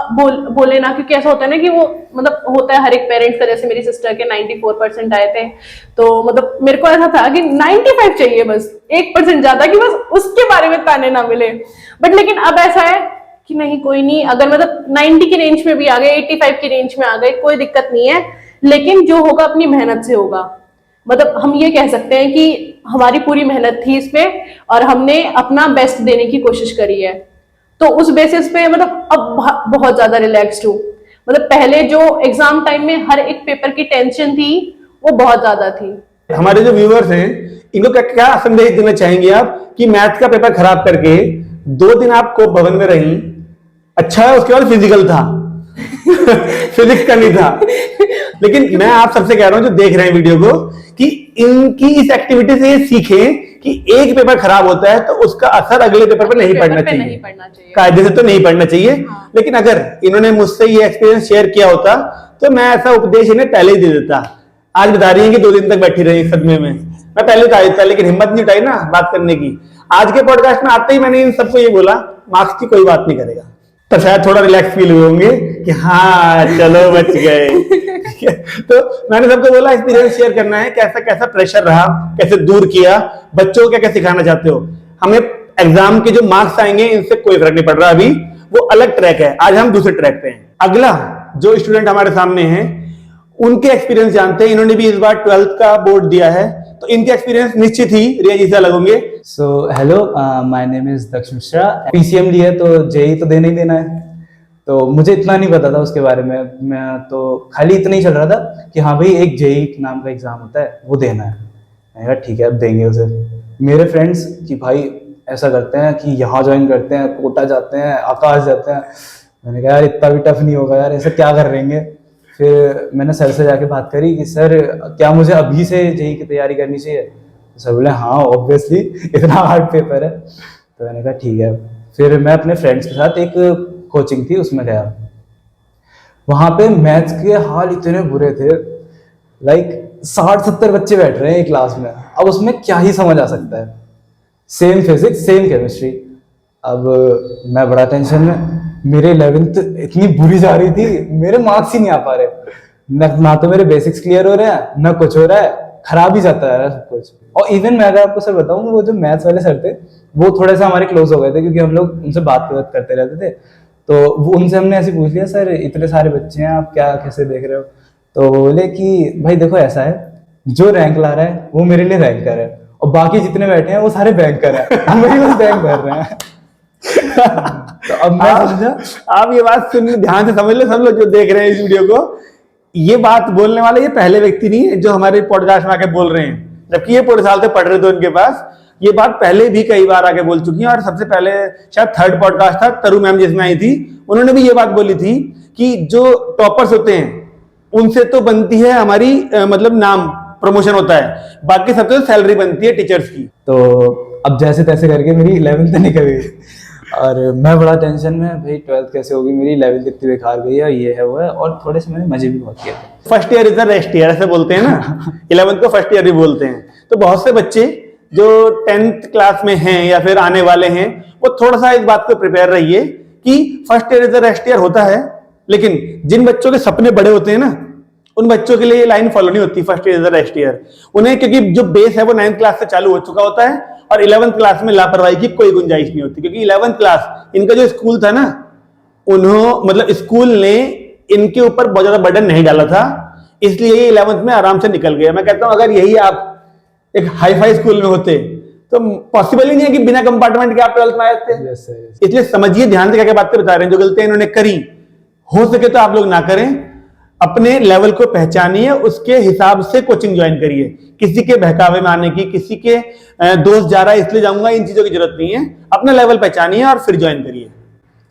बोले ना, क्योंकि ऐसा होता है ना कि वो मतलब होता है हर एक पेरेंट्स का, जैसे मेरी सिस्टर के 94% आए थे, तो मतलब मेरे को ऐसा था कि 95 चाहिए, बस 1% ज्यादा कि बस उसके बारे में ताने ना मिले। बट लेकिन अब ऐसा है कि नहीं कोई नहीं, अगर मतलब 90 की रेंज में भी आ गए, 85 की रेंज में आ गए, कोई दिक्कत नहीं है, लेकिन जो होगा अपनी मेहनत से होगा। मतलब हम ये कह सकते हैं कि हमारी पूरी मेहनत थी इस पे और हमने अपना बेस्ट देने की कोशिश करी है, तो उस बेसिस पे मतलब अब बहुत ज्यादा रिलैक्स्ड हूँ। मतलब पहले जो एग्जाम टाइम में हर एक पेपर की टेंशन थी वो बहुत ज्यादा थी। हमारे जो व्यूअर्स हैं इनको क्या क्या संदेश देना चाहेंगे आप कि मैथ का पेपर खराब करके 2 दिन आपको भवन में रही, अच्छा है उसके बाद फिजिकल था। फिजिक्स का नहीं था, लेकिन मैं आप सबसे कह रहा हूं जो देख रहे हैं वीडियो को कि इनकी इस एक्टिविटी से ये सीखें कि एक पेपर खराब होता है तो उसका असर अगले पेपर पर नहीं पड़ना चाहिए, कायदे से तो नहीं पड़ना चाहिए। हाँ। लेकिन अगर इन्होंने मुझसे ये एक्सपीरियंस शेयर किया होता तो मैं ऐसा उपदेश इन्हें पहले ही दे देता। आज बता रही है कि 2 दिन तक बैठी रही सदमे में, मैं पहले बता देता, लेकिन हिम्मत नहीं उठाई ना बात करने की। आज के पॉडकास्ट में आते ही मैंने इन सबको ये बोला मार्क्स की कोई बात नहीं करेगा, तो शायद थोड़ा रिलैक्स फील हुए होंगे कि हाँ चलो बच गए। तो मैंने सबको बोला एक्सपीरियंस शेयर करना है, कैसा कैसा प्रेशर रहा, कैसे दूर किया, बच्चों को क्या क्या सिखाना चाहते हो। हमें एग्जाम के जो मार्क्स आएंगे इनसे कोई फर्क नहीं पड़ रहा, अभी वो अलग ट्रैक है, आज हम दूसरे ट्रैक पे हैं। अगला जो स्टूडेंट हमारे सामने हैं उनके एक्सपीरियंस जानते हैं, इन्होंने भी इस बार 12th का बोर्ड दिया है, तो इनके एक्सपीरियंस निश्चित ही रिया जी से अलग होंगे। So hello, my name is Daksh Mishra. PCM लिया तो जेई तो देना ही देना है, तो मुझे इतना नहीं पता था उसके बारे में, मैं तो खाली इतना ही चल रहा था कि हाँ भाई एक जेई नाम का एग्जाम होता है वो देना है। मैंने कहा ठीक है अब देंगे उसे। मेरे फ्रेंड्स कि भाई ऐसा करते हैं कि यहाँ ज्वाइन करते हैं, कोटा जाते हैं, आकाश जाते हैं। मैंने कहा यार इतना भी टफ नहीं होगा यार, ऐसा क्या कर लेंगे। फिर मैंने सर से जाके बात करी कि सर क्या मुझे अभी से जेई की तैयारी करनी चाहिए। तो सर बोले हाँ ऑब्वियसली, इतना हार्ड पेपर है। तो मैंने कहा ठीक है। फिर मैं अपने फ्रेंड्स के साथ एक कोचिंग थी उसमें गया। वहां पे मैथ्स के हाल इतने बुरे थे, लाइक 60-70 बच्चे बैठ रहे हैं एक क्लास में, अब उसमें क्या ही समझ आ सकता है। Same physics same chemistry. अब मैं बड़ा टेंशन में, मेरे 11th इतनी बुरी जा रही थी, मेरे मार्क्स ही नहीं आ पा रहे, ना तो मेरे बेसिक्स क्लियर हो रहे हैं ना कुछ हो रहा है, खराब ही जाता है सब कुछ। और इवन मैं अगर आपको सर बताऊं, वो जो मैथ्स वाले सर थे वो थोड़े से हमारे क्लोज हो गए थे, क्योंकि हम लोग उनसे बात करते रहते थे। तो वो उनसे हमने ऐसे पूछ लिया सर इतने सारे बच्चे हैं आप क्या कैसे देख रहे हो। तो बोले कि भाई देखो ऐसा है, जो रैंक ला रहा है वो मेरे लिए रैंकर है, और बाकी जितने बैठे हैं वो सारे बैंकर हैं, हम वही बस बैंक भर रहे हैं। तो अब मैं समझा। आप ये बात सुन ध्यान से समझ लो सब लोग जो देख रहे हैं इस वीडियो को, ये बात बोलने वाले ये पहले व्यक्ति नहीं है जो हमारे पॉडकास्ट में आके बोल रहे हैं, जबकि ये पूरे साल से पढ़ रहे थे उनके पास। ये बात पहले भी कई बार आके बोल चुकी है, और सबसे पहले शायद 3rd पॉडकास्ट था तरु मैम जिसमें आई थी, उन्होंने भी ये बात बोली थी कि जो टॉपर्स होते हैं उनसे तो बनती है हमारी मतलब नाम प्रमोशन होता है, बाकी सबसे तो सैलरी बनती है टीचर्स की। तो अब जैसे तैसे करके मेरी 11th निकल गई, और मैं बड़ा टेंशन में, भाई 12th कैसे होगी मेरी, 11th इतनी बेकार गई है, ये है वो है। और थोड़े से मैंने मजे भी बहुत किए थे। First year is the rest year ऐसे बोलते हैं ना, 11th को फर्स्ट ईयर भी बोलते हैं। तो बहुत से बच्चे जो 10th क्लास में हैं या फिर आने वाले हैं, वो थोड़ा सा इस बात को प्रिपेयर रहिए कि first year is the rest year होता है, लेकिन जिन बच्चों के सपने बड़े होते हैं ना, उन बच्चों के लिए ये लाइन फॉलो नहीं होती first year is the rest year. उन्हें क्योंकि जो बेस है वो 9th क्लास से चालू हो चुका होता है, और 11th क्लास में लापरवाही की कोई गुंजाइश नहीं होती, क्योंकि 11th क्लास इनका जो स्कूल था ना, मतलब स्कूल ने इनके ऊपर बहुत ज्यादा बर्डन नहीं डाला था, इसलिए ये 11th में आराम से निकल गया। मैं कहता हूं अगर यही आप एक हाई फाई स्कूल में होते तो पॉसिबल ही नहीं है कि बिना कंपार्टमेंट के आप 12th में आए थे। इसलिए समझिए ध्यान से क्या क्या बातें बता रहे हैं, जो गलतियां इन्होंने करी हो सके तो आप लोग ना करें, अपने लेवल को पहचानिए, उसके हिसाब से कोचिंग ज्वाइन करिए। किसी के बहकावे में आने की, किसी के दोस्त जा रहा है इसलिए जाऊंगा, इन चीजों की जरूरत नहीं है। अपना लेवल पहचानिए और फिर ज्वाइन करिए।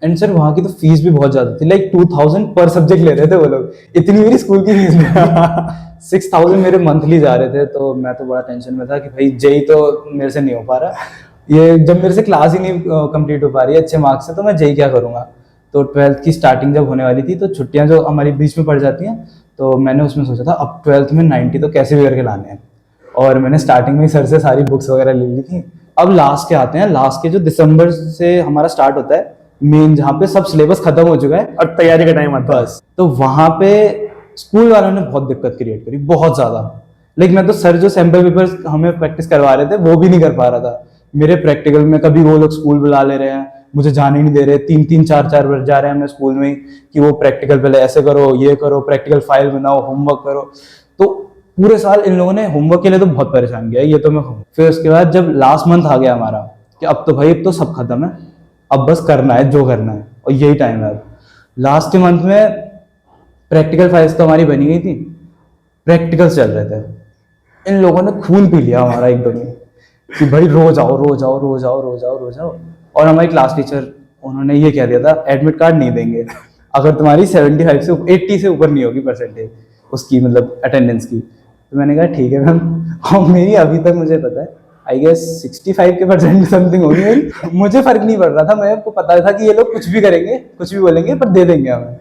एंड सर वहाँ की तो फीस भी बहुत ज्यादा थी, लाइक 2000 पर सब्जेक्ट ले रहे थे वो लोग, इतनी मेरी स्कूल की फीस नहीं थी। 6000 मेरे मंथली जा रहे थे। तो मैं तो बड़ा टेंशन में था कि भाई जेई तो मेरे से नहीं हो पा रहा, ये जब मेरे से क्लास ही नहीं कंप्लीट हो पा रही है अच्छे मार्क्स से, तो मैं जेई क्या करूंगा। तो 12th की स्टार्टिंग जब होने वाली थी, तो छुट्टियां जो हमारी बीच में पड़ जाती हैं, तो मैंने उसमें सोचा था अब 12th में 90 तो कैसे भी करके लाने हैं, और मैंने स्टार्टिंग में सर से सारी बुक्स वगैरह ले ली थी। अब लास्ट के आते हैं, लास्ट के जो दिसंबर से हमारा स्टार्ट होता है मेन, जहाँ पे सब सिलेबस खत्म हो चुका है और तैयारी का टाइम आता है बस, तो वहां पे स्कूल वालों ने बहुत दिक्कत क्रिएट करी, बहुत ज्यादा। लेकिन मैं तो सर जो सैंपल पेपर हमें प्रैक्टिस करवा रहे थे वो भी नहीं कर पा रहा था। मेरे प्रैक्टिकल में कभी वो लोग स्कूल बुला ले रहे हैं, मुझे जाने नहीं दे रहे, 3-3 4-4 बार जा रहे हैं हमें स्कूल में कि वो प्रैक्टिकल पहले ऐसे करो, ये करो, प्रैक्टिकल फाइल बनाओ, होमवर्क करो। तो पूरे साल इन लोगों ने होमवर्क के लिए तो बहुत परेशान किया, ये तो मैं कहूँ। फिर उसके बाद जब लास्ट मंथ आ गया हमारा कि अब तो भाई अब तो सब खत्म है, अब बस करना है जो करना है, और यही टाइम है। लास्ट के मंथ में प्रैक्टिकल फाइल्स तो हमारी बनी गई थी, प्रैक्टिकल्स चल रहे थे। इन लोगों ने खून पी लिया हमारा एकदम ही कि भाई रोज आओ रोज आओ रोज आओ रोज आओ रोज आओ। और हमारी क्लास टीचर उन्होंने ये कह दिया था एडमिट कार्ड नहीं देंगे अगर तुम्हारी 75 से 80 से ऊपर नहीं होगी परसेंटेज उसकी, मतलब अटेंडेंस की। तो मैंने कहा ठीक है मैम, और मेरी अभी तक मुझे पता है आई गेस 65 के परसेंट समथिंग होगी मेरी। मुझे फर्क नहीं पड़ रहा था, मेरे को पता था कि ये लोग कुछ भी करेंगे कुछ भी बोलेंगे पर दे देंगे हमें।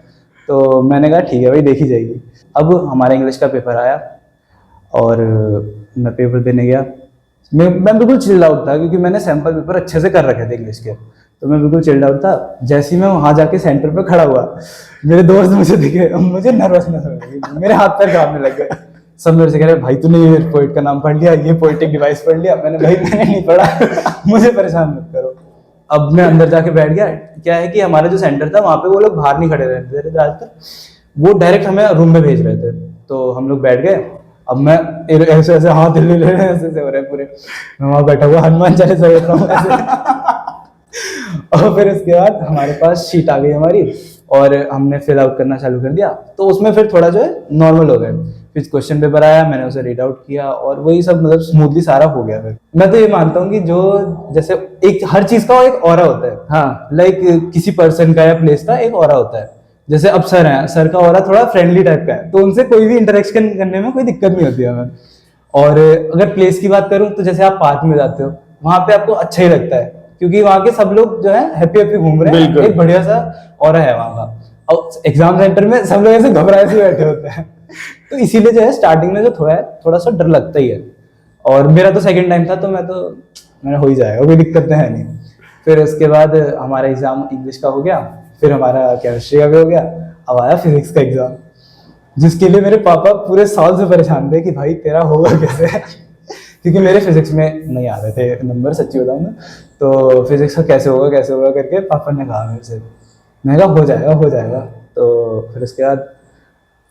तो मैंने कहा ठीक है भाई देखी जाएगी। अब हमारा इंग्लिश का पेपर आया और मैं पेपर देने गया। मैं बिल्कुल चिल्ड आउट था क्योंकि मैंने सैंपल पेपर अच्छे से कर रखे थे इंग्लिश के, तो मैं बिल्कुल चिल्ड आउट था। जैसे ही मैं वहां जाके सेंटर पे खड़ा हुआ, मेरे दोस्त मुझे दिखे, मुझे नर्वसनेस हो गई, मेरे हाथ पैर कांपने लग गए। सब मेरे से कह रहे भाई तूने ये पोइट का नाम पढ़ लिया, ये पोइटिक डिवाइस पढ़ लिया। मैंने भाई मैंने नहीं पढ़ा मुझे परेशान मत करो। अब मैं अंदर जाके बैठ गया। क्या है कि हमारा जो सेंटर था वहां पे वो लोग बाहर नहीं खड़े रहते थे ज्यादातर, वो डायरेक्ट हमें रूम में भेज रहे थे। तो हम लोग बैठ गए। अब मैं ऐसे ऐसे हाथ हिल ले रहे हैं, ऐसे हो रहे हैं पूरे। मैं वहां बैठा हुआ हनुमान चालीसा कर रहा हूँ ऐसे। और फिर उसके बाद हमारे पास शीट आ गई हमारी और हमने फिल आउट करना चालू कर दिया। तो उसमें फिर थोड़ा जो है नॉर्मल हो गए। फिर क्वेश्चन पेपर आया, मैंने उसे रीड आउट किया और वही सब मतलब स्मूथली सारा हो गया। फिर मैं तो ये मानता हूँ कि जो जैसे एक हर चीज का एक ऑरा होता है, हाँ लाइक किसी पर्सन का या प्लेस का एक ऑरा होता है। जैसे अब सर हैं, सर का ऑरा थोड़ा फ्रेंडली टाइप का है, तो उनसे कोई भी इंटरेक्शन करने में कोई दिक्कत नहीं होती है हमें। और अगर प्लेस की बात करूं तो जैसे आप पार्क में जाते हो, वहां पे आपको अच्छा ही लगता है क्योंकि वहां के सब लोग जो है हैप्पी हैप्पी घूम रहे हैं, बिल्कुल। एक बढ़िया सा ऑरा है वहां का। और एग्जाम सेंटर में सब लोग ऐसे घबराए से बैठे होते हैं, तो इसीलिए जो है स्टार्टिंग में जो थोड़ा सा डर लगता ही है। और मेरा तो सेकंड टाइम था, तो मैंने हो ही जाएगा, कोई दिक्कत तो है नहीं। फिर उसके बाद हमारा एग्जाम इंग्लिश का हो गया, फिर हमारा केमिस्ट्री का भी हो गया, अब आया फिजिक्स का एग्जाम, जिसके लिए मेरे पापा पूरे साल से परेशान थे कि भाई तेरा होगा कैसे क्योंकि मेरे फिजिक्स में नहीं आ रहे थे नंबर, सच्ची बताऊं ना। तो फिजिक्स का कैसे होगा करके पापा ने कहा मेरे से, मैं कहा हो जाएगा। तो फिर उसके बाद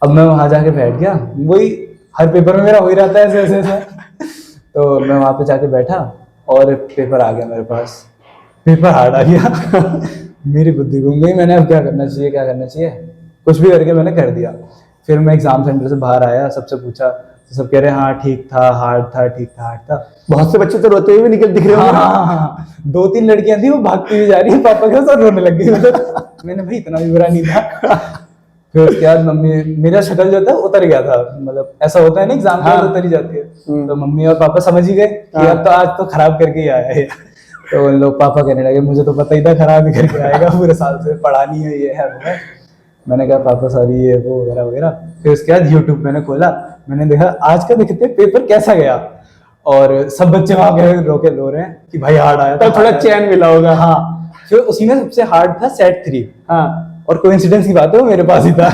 अब मैं वहां जाके बैठ गया, वही हर पेपर में मेरा हो ही रहता है ऐसे ऐसे तो मैं वहां पे जाके बैठा और पेपर आ गया मेरे पास, पेपर हार्ड आ गया मेरी बुद्धि घूम गई, मैंने अब क्या करना चाहिए, कुछ भी करके मैंने कर दिया। फिर मैं एग्जाम सेंटर से बाहर आया, सबसे पूछा, तो सब कह रहे हैं हाँ ठीक था, हार्ड था। बहुत से बच्चे तो रोते हुए भी निकल दिख रहे हाँ, 2-3 लड़कियां थी वो भागती हुई जा रही है, पापा के साथ रोने लग गई मैंने भाई इतना भी बुरा नहीं था फिर उसके बाद मम्मी, मेरा शक्ल जो था उतर गया था, मतलब ऐसा होता है ना एग्जाम के बाद उतर ही जाती है, तो मम्मी और पापा समझ ही गए कि अब तो आज तो खराब करके ही आया है तो उन लोग पापा कहने लगे मुझे तो पता ही था खराब ही करके आएगा, पूरे साल से पढ़ा नहीं है, ये है वो है। मैंने कहा पापा सॉरी, ये वो वगैरह वगैरह। फिर उसके बाद यूट्यूब मैंने खोला, मैंने देखा आज का देखते पेपर कैसा गया, और सब बच्चे वहां गए रो रहे हैं कि भाई हार्ड आया, तब थोड़ा चैन मिला होगा। हाँ। फिर उसी में सबसे हार्ड था सेट 3। हाँ और कोइंसिडेंस की बात है वो मेरे पास ही था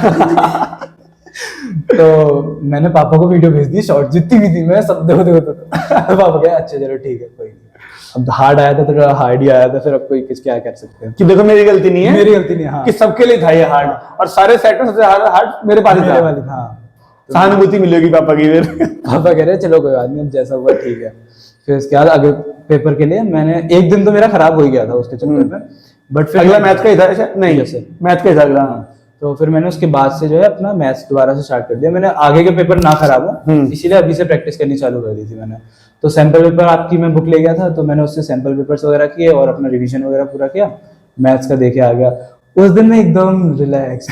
तो मैंने पापा को वीडियो भेज दी, शॉर्ट जितनी भी थी मैं सब देखो तो पापा कहे अच्छा चलो ठीक है कोई नहीं। अब हार्ड आया था तो हार्ड ही आया था, फिर अब कोई किस क्या कर सकते हैं कि देखो मेरी गलती नहीं है, मेरी गलती नहीं है, हाँ। कि सबके लिए था ये हार्ड, और सारे सेट में सबसे हार्ड मेरे पास ही मेरे था। वाली हाँ। सहानुभूति मिलेगी पापा की फिर पापा कह रहे चलो कोई बात नहीं, अब जैसा हुआ ठीक है। फिर उसके बाद अगले पेपर के लिए मैंने एक दिन तो मेरा खराब हो ही गया था उसके चक्कर में, बट फिर अगला मैथ का ही था नहीं? Yes, sir. मैथ का ही था अगला। तो फिर मैंने उसके बाद से जो है अपना मैथ्स दोबारा से स्टार्ट कर दिया, मैंने आगे के पेपर ना खराब हो इसीलिए अभी से प्रैक्टिस करनी चालू कर दी थी मैंने। तो सैंपल पेपर आपकी मैं बुक ले गया था, तो मैंने उससे सैंपल पेपर्स वगैरह किए और अपना रिवीजन वगैरह पूरा किया, मैथ्स का देके आ गया। उस दिन मैं एकदम रिलैक्स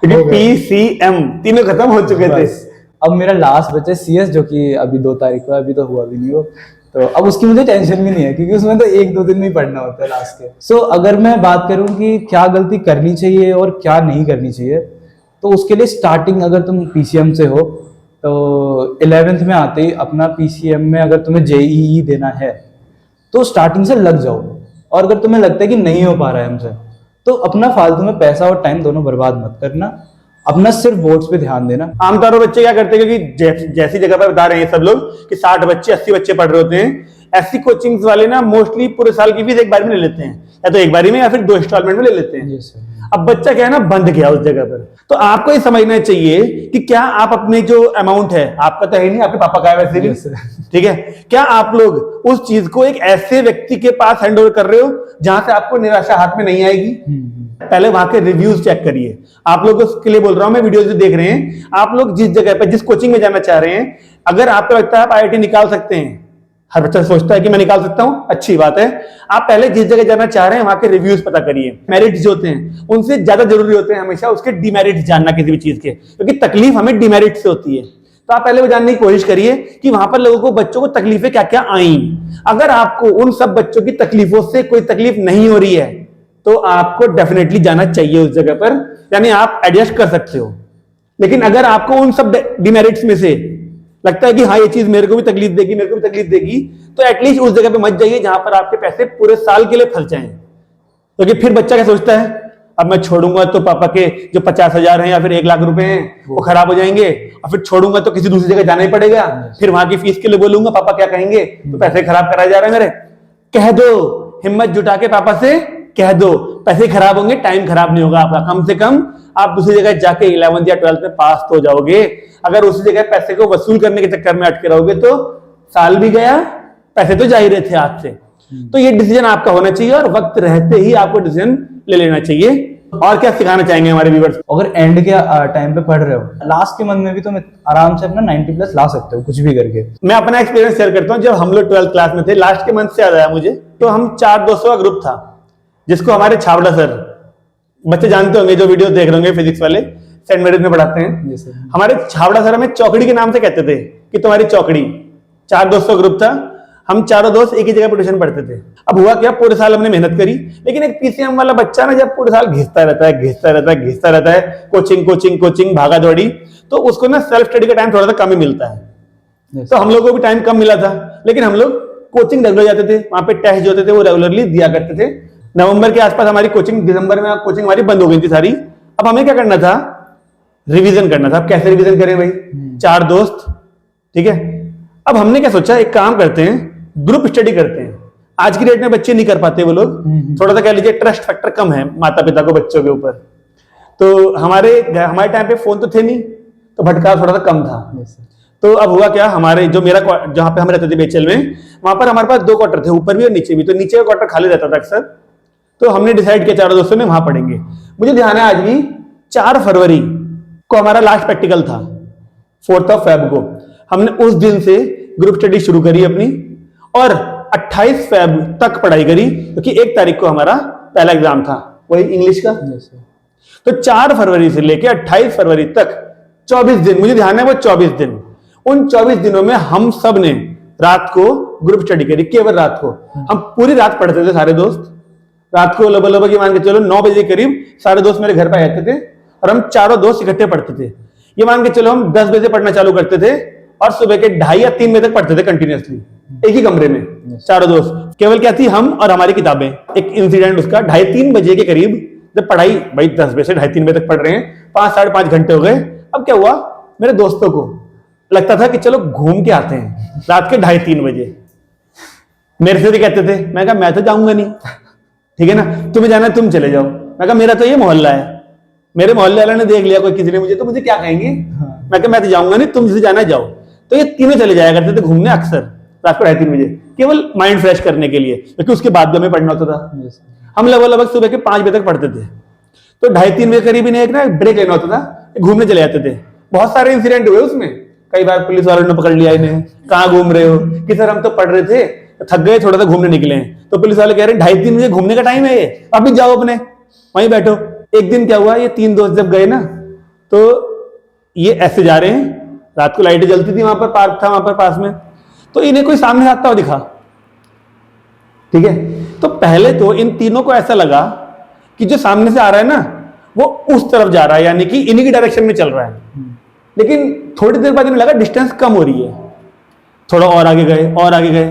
PCM तीनों खत्म हो चुके थे। अब मेरा लास्ट बचा CS जो कि अभी 2 तारीख को, अभी तो हुआ भी नहीं हो, तो अब उसकी मुझे टेंशन भी नहीं है क्योंकि उसमें तो 1-2 दिन में ही पढ़ना होता है लास्ट के। सो अगर मैं बात करूं कि क्या गलती करनी चाहिए और क्या नहीं करनी चाहिए, तो उसके लिए स्टार्टिंग अगर तुम PCM से हो तो 11th में आते ही अपना PCM में अगर तुम्हें JEE देना है तो स्टार्टिंग से लग जाओ, और अगर तुम्हें लगता है कि नहीं हो पा रहा है हमसे तो अपना फालतू में पैसा और टाइम दोनों बर्बाद मत करना, अपना सिर्फ बोर्ड्स पे ध्यान देना। आमतौर पर बच्चे क्या करते हैं, क्योंकि जैसी जगह पर बता रहे हैं सब लोग कि 60 बच्चे 80 बच्चे पढ़ रहे होते हैं, ऐसी कोचिंग्स वाले ना मोस्टली पूरे साल की फीस एक बार में ले लेते हैं, या तो एक बारी में या फिर 2 इंस्टॉलमेंट में ले लेते हैं। अब बच्चा क्या है ना बंद गया उस जगह पर, तो आपको ये समझना चाहिए कि क्या आप अपने जो अमाउंट है, आपका तो है नहीं, आपके पापा का है वैसे भी, ठीक है, क्या आप लोग उस चीज को एक ऐसे व्यक्ति के पास हैंड ओवर कर रहे हो जहां से आपको निराशा हाथ में नहीं आएगी? पहले वहां के रिव्यूज चेक करिए। आप लोग उसके लिए बोल रहा हूं मैं, वीडियोस जो देख रहे हैं, आप लोग जिस जगह पर जिस कोचिंग में जाना चाह रहे हैं, अगर आपको लगता है आप IIT निकाल सकते हैं, हर बच्चा सोचता है कि मैं निकाल सकता हूं, अच्छी बात है, आप पहले जिस जगह जाना चाह रहे हैं वहां के रिव्यूज पता करिए। मेरिट्स जो होते हैं उनसे ज्यादा जरूरी होते हैं हमेशा उसके डिमेरिट्स जानना किसी भी चीज के, क्योंकि तकलीफ हमें डिमेरिट से होती है। तो आप पहले वो जानने की कोशिश करिए कि वहां पर लोगों को, बच्चों को तकलीफें क्या क्या आई। अगर आपको उन सब बच्चों की तकलीफों से कोई तकलीफ नहीं हो रही है तो आपको डेफिनेटली जाना चाहिए उस जगह पर, यानी आप एडजस्ट कर सकते हो। लेकिन अगर आपको उन सब डिमेरिट्स में से लगता है कि हाँ ये चीज मेरे को भी तकलीफ देगी, मेरे को भी तकलीफ देगी, तो एटलीस्ट उस जगह पे मत जाइए जहां पर आपके पैसे पूरे साल के लिए फंस जाएं। क्योंकि फिर बच्चा क्या सोचता है, अब मैं छोड़ूंगा तो पापा के जो 50,000 हैं या फिर 1 लाख रुपए हैं वो खराब हो जाएंगे, और फिर छोड़ूंगा तो किसी दूसरी जगह जाना ही पड़ेगा, फिर वहां की फीस के लिए बोलूंगा, पापा क्या कहेंगे, तो पैसे खराब कराए जा रहे हैं मेरे। कह दो, हिम्मत जुटा के पापा से कह दो, पैसे खराब होंगे, टाइम खराब नहीं होगा आपका, कम से कम आप दूसरी जगह जाके 11th या 12th में पास तो हो जाओगे। अगर उसी जगह पैसे को वसूल करने के चक्कर में अटके रहोगे तो साल भी गया, पैसे तो जा ही रहे थे हाथ से। तो ये डिसीजन आपका होना चाहिए और वक्त रहते ही आपको डिसीजन ले लेना चाहिए। और क्या सिखाना चाहेंगे हमारे व्यूअर्स? अगर एंड के टाइम पे पढ़ रहे हो, लास्ट के मंथ में भी तुम आराम से अपना 90 प्लस ला सकते हो कुछ भी करके। मैं अपना एक्सपीरियंस शेयर करता हूँ। जब हम लोग 12th क्लास में थे, लास्ट के मंथ से याद आया मुझे, तो हम 4 दोस्तों का ग्रुप था, जिसको हमारे छावड़ा सर, बच्चे जानते होंगे जो वीडियो देख रहे होंगे, फिजिक्स वाले, सेंट मेरिस में पढ़ाते हैं। हमारे छावड़ा सर हमें चौकड़ी के नाम से कहते थे कि तुम्हारी चौकड़ी। 4 दोस्तों का ग्रुप था, हम चारों दोस्त एक ही जगह पर ट्यूशन पढ़ते थे। अब हुआ क्या, पूरे साल हमने मेहनत करी, लेकिन एक पीसीएम वाला बच्चा ना जब पूरे साल घिसता रहता है, कोचिंग भागा दौड़ी, तो उसको ना सेल्फ स्टडी का टाइम थोड़ा सा कम ही मिलता है। तो हम लोगों को भी टाइम कम मिला था, लेकिन हम लोग कोचिंग रेगुलर जाते थे, वहां पे टेस्ट जो होते थे वो रेगुलरली दिया करते थे। नवंबर के आसपास हमारी कोचिंग, दिसंबर में कोचिंग हमारी बंद हो गई थी सारी। अब हमें क्या करना था, रिवीजन करना था। अब कैसे रिवीजन करें भाई, 4 दोस्त, ठीक है। अब हमने क्या सोचा, एक काम करते हैं, ग्रुप स्टडी करते हैं। आज की डेट में बच्चे नहीं कर पाते, वो लोग थोड़ा सा कह लीजिए ट्रस्ट फैक्टर कम है माता पिता को बच्चों के ऊपर। तो हमारे टाइम पे फोन तो थे नहीं, तो भटकाव थोड़ा सा कम था। तो अब हुआ क्या, हमारे जो मेरा जहां पे हम रहते थे बेचल में, वहां पर हमारे पास 2 क्वार्टर थे, ऊपर भी और नीचे भी। तो नीचे का क्वार्टर खाली रहता था अक्सर। तो हमने डिसाइड किया 4 दोस्तों ने वहां पढ़ेंगे। मुझे ध्यान है आज भी, 4 फरवरी को हमारा लास्ट प्रैक्टिकल था, 4th ऑफ फेब को। हमने उस दिन से ग्रुप स्टडी शुरू करी अपनी, और 28 फेब तक पढ़ाई करी, क्योंकि 1 तारीख को हमारा पहला एग्जाम था, वही इंग्लिश का। तो 4 फरवरी से लेकर 28 फरवरी तक 24 दिन, मुझे ध्यान है वो 24 दिन, उन 24 दिनों में हम सब ने रात को ग्रुप स्टडी करी, केवल रात को। हम पूरी रात पढ़ते थे सारे दोस्त। रात को लगभग मान के चलो 9 बजे के करीब सारे दोस्त मेरे घर पर आते थे, और हम चारों दोस्त इकट्ठे पढ़ते थे। ये मान के चलो हम 10 बजे पढ़ना चालू करते थे, और सुबह के 2:30 या 3 बजे तक पढ़ते थे कंटिन्यूअसली, एक ही कमरे में चारों दोस्त। केवल क्या थी, हम और हमारी किताबें। एक इंसिडेंट उसका, 2:30-3 बजे के करीब जब पढ़ाई, भाई 10 बजे से 2:30-3 बजे तक पढ़ रहे हैं, 5-5.5 घंटे हो गए। अब क्या हुआ, मेरे दोस्तों को लगता था कि चलो घूम के आते हैं रात के 2:30-3 बजे। मेरे से भी कहते थे, मैं कहा मैं तो जाऊंगा नहीं, ठीक है ना, तुम्हें जाना है तुम चले जाओ। मैं कहा मेरा तो ये मोहल्ला है, मेरे मोहल्ले वाला ने देख लिया कोई किसी ने मुझे, तो मुझे क्या कहेंगे। मैं कहा मैं तो जाऊंगा नहीं, तुम जिसे जाना जाओ। तो ये तीनों चले जाया करते थे घूमने अक्सर रात को 2:30-3 बजे, केवल माइंड फ्रेश करने के लिए, क्योंकि उसके बाद भी हमें पढ़ना होता था। हम लगभग सुबह के 5 बजे तक पढ़ते थे। तो 2:30-3 बजे करीब इन्हें एक ना ब्रेक लेना होता था, घूमने चले जाते थे। बहुत सारे इंसिडेंट हुए उसमें, कई बार पुलिस वालों ने पकड़ लिया इन्हें, कहाँ घूम रहे हो, कि सर हम तो पढ़ रहे थे, थक गए, थोड़ा सा घूमने निकले हैं। तो पुलिस वाले कह रहे हैं 2:30-3 बजे घूमने का टाइम है ये, अभी जाओ अपने वहीं बैठो। एक दिन क्या हुआ, ये 3 दोस्त जब गए ना, तो ये ऐसे जा रहे हैं, रात को लाइटें जलती थी, वहां पर पार्क था वहां पर पास में, तो इन्हें कोई सामने से आता हुआ दिखा, ठीक है। तो पहले तो इन तीनों को ऐसा लगा कि जो सामने से आ रहा है ना, वो उस तरफ जा रहा है, यानी कि इन्हीं की डायरेक्शन में चल रहा है। लेकिन थोड़ी देर बाद इन्हें लगा डिस्टेंस कम हो रही है, थोड़ा और आगे गए,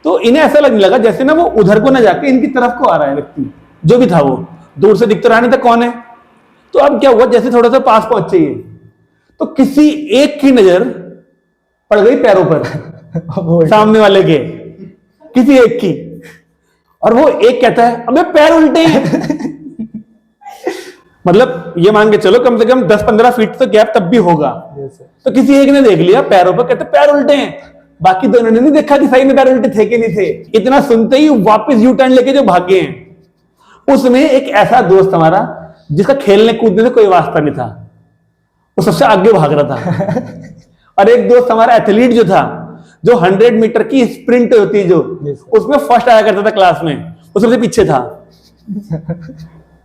तो इन्हें ऐसा लगने लगा जैसे ना वो उधर को ना जाके इनकी तरफ को आ रहा है व्यक्ति, जो भी था वो दूर से दिखता रहा नहीं था कौन है। तो अब क्या हुआ, जैसे थोड़ा सा पास पहुंचे ये, तो किसी एक की नजर पड़ गई पैरों पर सामने वाले के, किसी एक की, और वो एक कहता है अबे पैर उल्टे हैं। मतलब ये मान के चलो कम से कम 10-15 फीट तो गैप तब भी होगा। तो किसी एक ने देख लिया पैरों पर, कहते पैर उल्टे हैं। बाकी दोनों ने नहीं देखा कि सही में पैर उल्टे थे कि नहीं थे। इतना सुनते ही वापस यू टर्न लेके जो भागे हैं, उसमें एक ऐसा दोस्त हमारा जिसका खेलने कूदने से कोई वास्ता नहीं था, वो सबसे आगे भाग रहा था। और एक दोस्त हमारा एथलीट जो था, जो 100 मीटर की स्प्रिंट होती है जो, उसमें फर्स्ट आया करता था क्लास में, वो सबसे पीछे था,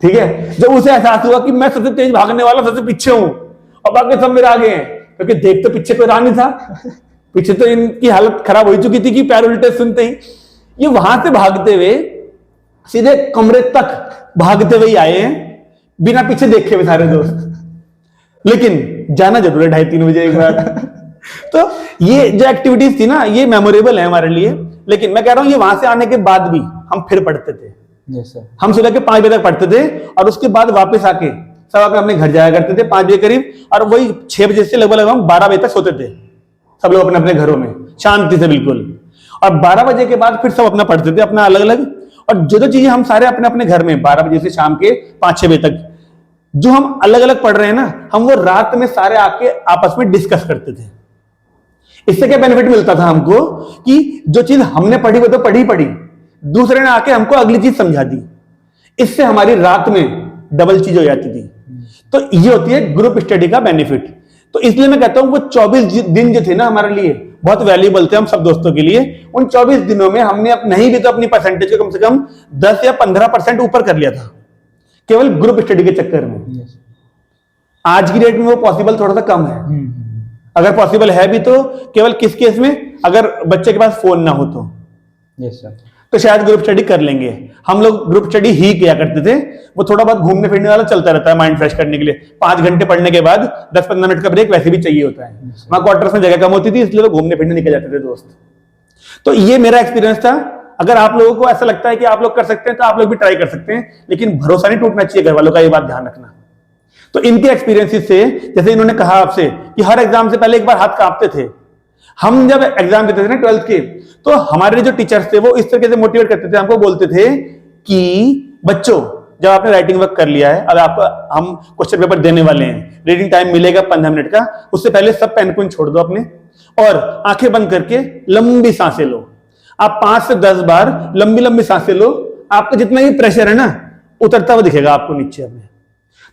ठीक है। जब उसे एहसास हुआ कि मैं सबसे तेज भागने वाला सबसे पीछे हूं और बाकी सब मेरे आगे हैं, क्योंकि देख तो पीछे कोई रहा नहीं था, पीछे तो इनकी हालत खराब हो चुकी थी कि पैर उल्टे सुनते ही ये वहां से भागते हुए सीधे कमरे तक भागते हुए आए हैं, बिना पीछे देखे हुए सारे दोस्त। लेकिन जाना जरूर है 2:30-3 बजे एक बार। तो ये जो एक्टिविटीज थी ना, ये मेमोरेबल है हमारे लिए। लेकिन मैं कह रहा हूं ये वहां से आने के बाद भी हम फिर पढ़ते थे। हम सुबह के 5 बजे तक पढ़ते थे, और उसके बाद वापस आके सब अपने घर जाया करते थे 5 बजे करीब, और वही 6 बजे से लगभग हम 12 बजे तक सोते थे सब लोग अपने अपने घरों में शांति से बिल्कुल। और 12 बजे के बाद फिर सब अपना पढ़ते थे अपना अलग अलग, और जो जो चीजें हम सारे अपने अपने घर में 12 बजे से शाम के 5-6 बजे तक जो हम अलग अलग पढ़ रहे हैं ना, हम वो रात में सारे आके आपस में डिस्कस करते थे। इससे क्या बेनिफिट मिलता था हमको कि जो चीज हमने पढ़ी वो तो पढ़ी, दूसरे ने आके हमको अगली चीज समझा दी। इससे हमारी रात में डबल चीज हो जाती थी। तो ये होती है ग्रुप स्टडी का बेनिफिट। तो इसलिए मैं कहता हूं वो 24 दिन जो थे ना हमारे लिए बहुत वैल्यूबल थे हम सब दोस्तों के लिए। उन 24 दिनों में हमने नहीं भी तो अपनी परसेंटेज को कम से कम 10 या 15% ऊपर कर लिया था केवल ग्रुप स्टडी के चक्कर में। आज की डेट में वो पॉसिबल थोड़ा सा कम है, अगर पॉसिबल है भी तो केवल किस केस में, अगर बच्चे के पास फोन ना हो तो। Yes sir. तो शायद ग्रुप स्टडी कर लेंगे। हम लोग ग्रुप स्टडी ही किया करते थे। वो थोड़ा बहुत घूमने फिरने वाला चलता रहता है माइंड फ्रेश करने के लिए। 5 घंटे पढ़ने के बाद 10-15 मिनट का ब्रेक वैसे भी चाहिए होता है। वहां क्वार्टर्स में जगह कम होती थी, इसलिए वो घूमने फिरने निकल जाते थे दोस्त। तो ये मेरा एक्सपीरियंस था। अगर आप लोगों को ऐसा लगता है कि आप लोग कर सकते हैं तो आप लोग भी ट्राई कर सकते हैं, लेकिन भरोसा नहीं टूटना चाहिए घर वालों का, ये बात ध्यान रखना। तो इनके एक्सपीरियंसेस से, जैसे इन्होंने कहा आपसे कि हर एग्जाम से पहले एक बार हाथ कांपते थे। हम जब एग्जाम देते थे ना 12th के, तो हमारे जो टीचर्स थे वो इस तरीके से मोटिवेट करते थे, हमको बोलते थे कि बच्चों जब आपने राइटिंग वर्क कर लिया है, अब आपको हम क्वेश्चन पेपर देने वाले हैं, रीडिंग टाइम मिलेगा 15 मिनट का, उससे पहले सब पेन पेन छोड़ दो अपने और आंखें बंद करके लंबी सांसें लो। आप 5 से 10 बार लंबी लंबी सांसें लो, आपको जितना भी प्रेशर है ना उतरता हुआ दिखेगा आपको नीचे अपने।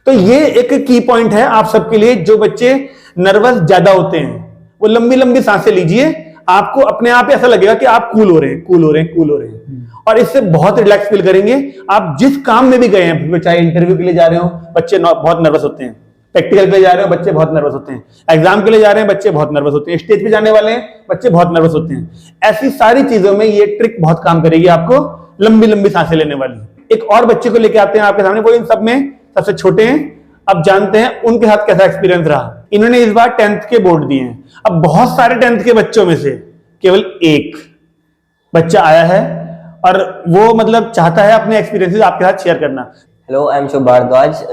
तो ये एक की पॉइंट है आप सबके लिए, जो बच्चे नर्वस ज्यादा होते हैं वो लंबी लंबी सांसें लीजिए, आपको अपने आप ऐसा लगेगा कि आप कूल हो रहे हैं, कूल हो रहे हैं, कूल हो रहे हैं, और इससे बहुत रिलैक्स फील करेंगे। आप जिस काम में भी गए हैं, चाहे इंटरव्यू के लिए जा रहे हो बच्चे बहुत नर्वस होते हैं, प्रैक्टिकल के लिए जा रहे हो बच्चे बहुत नर्वस होते हैं, एग्जाम के लिए जा रहे हैं बच्चे बहुत नर्वस होते हैं, स्टेज पे जाने वाले हैं बच्चे बहुत नर्वस होते हैं। ऐसी सारी चीजों में ये ट्रिक बहुत काम करेगी आपको, लंबी लंबी सांसें लेने वाली। एक और बच्चे को लेके आते हैं आपके सामने, वो इन सब में सबसे छोटे हैं। अब जानते हैं उनके साथ कैसा एक्सपीरियंस रहा। इन्होंने इस बार 10th के बोर्ड दिए हैं। अब बहुत सारे 10th के बच्चों में से केवल एक बच्चा आया है और वो मतलब चाहता है अपने एक्सपीरियंसेस आपके साथ शेयर करना। हेलो, आई एम शुभ भारद्वाज।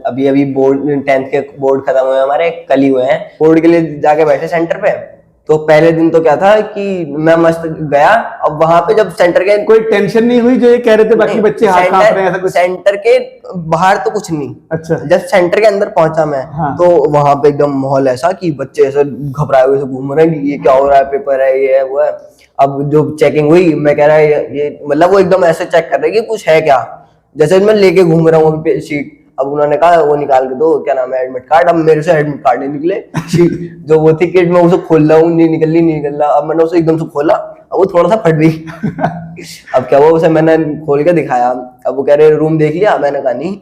अभी अभी बोर्ड 10th के बोर्ड खत्म हुए हमारे, कल ही हुए हैं। बोर्ड के लिए जाके बैठे सेंटर पे। तो पहले दिन तो क्या था कि मैं मस्त गया। अब वहां पे जब सेंटर के कोई टेंशन नहीं हुई जो ये कह रहे थे बाकी बच्चे हाथ कांप रहे हैं ऐसा कुछ? सेंटर के बाहर तो कुछ नहीं। अच्छा। जब सेंटर के अंदर पहुंचा मैं, हाँ। तो वहां पे एकदम माहौल ऐसा कि बच्चे ऐसे घबराए हुए से घूम रहे हैं, ये क्या हो रहा है, पेपर है, ये है, वो है। अब जो चेकिंग हुई, मैं कह रहा है ये मतलब वो एकदम ऐसे चेक कर रहे हैं कि कुछ है क्या, जैसे मैं लेके घूम रहा हूँ शीट। अब उन्होंने कहा वो निकाल के दो, क्या नाम है, एडमिट कार्ड। अब मेरे से एडमिट कार्ड नहीं निकले, शीट जो वो थी किट में उसे खोल रहा हूँ, नहीं निकल रहा। अब मैंने उसे एकदम से खोला, अब वो थोड़ा सा फट गई। अब क्या हुआ, उसे मैंने खोल के दिखाया। अब वो कह रहे रूम देख लिया, मैंने कहा नहीं।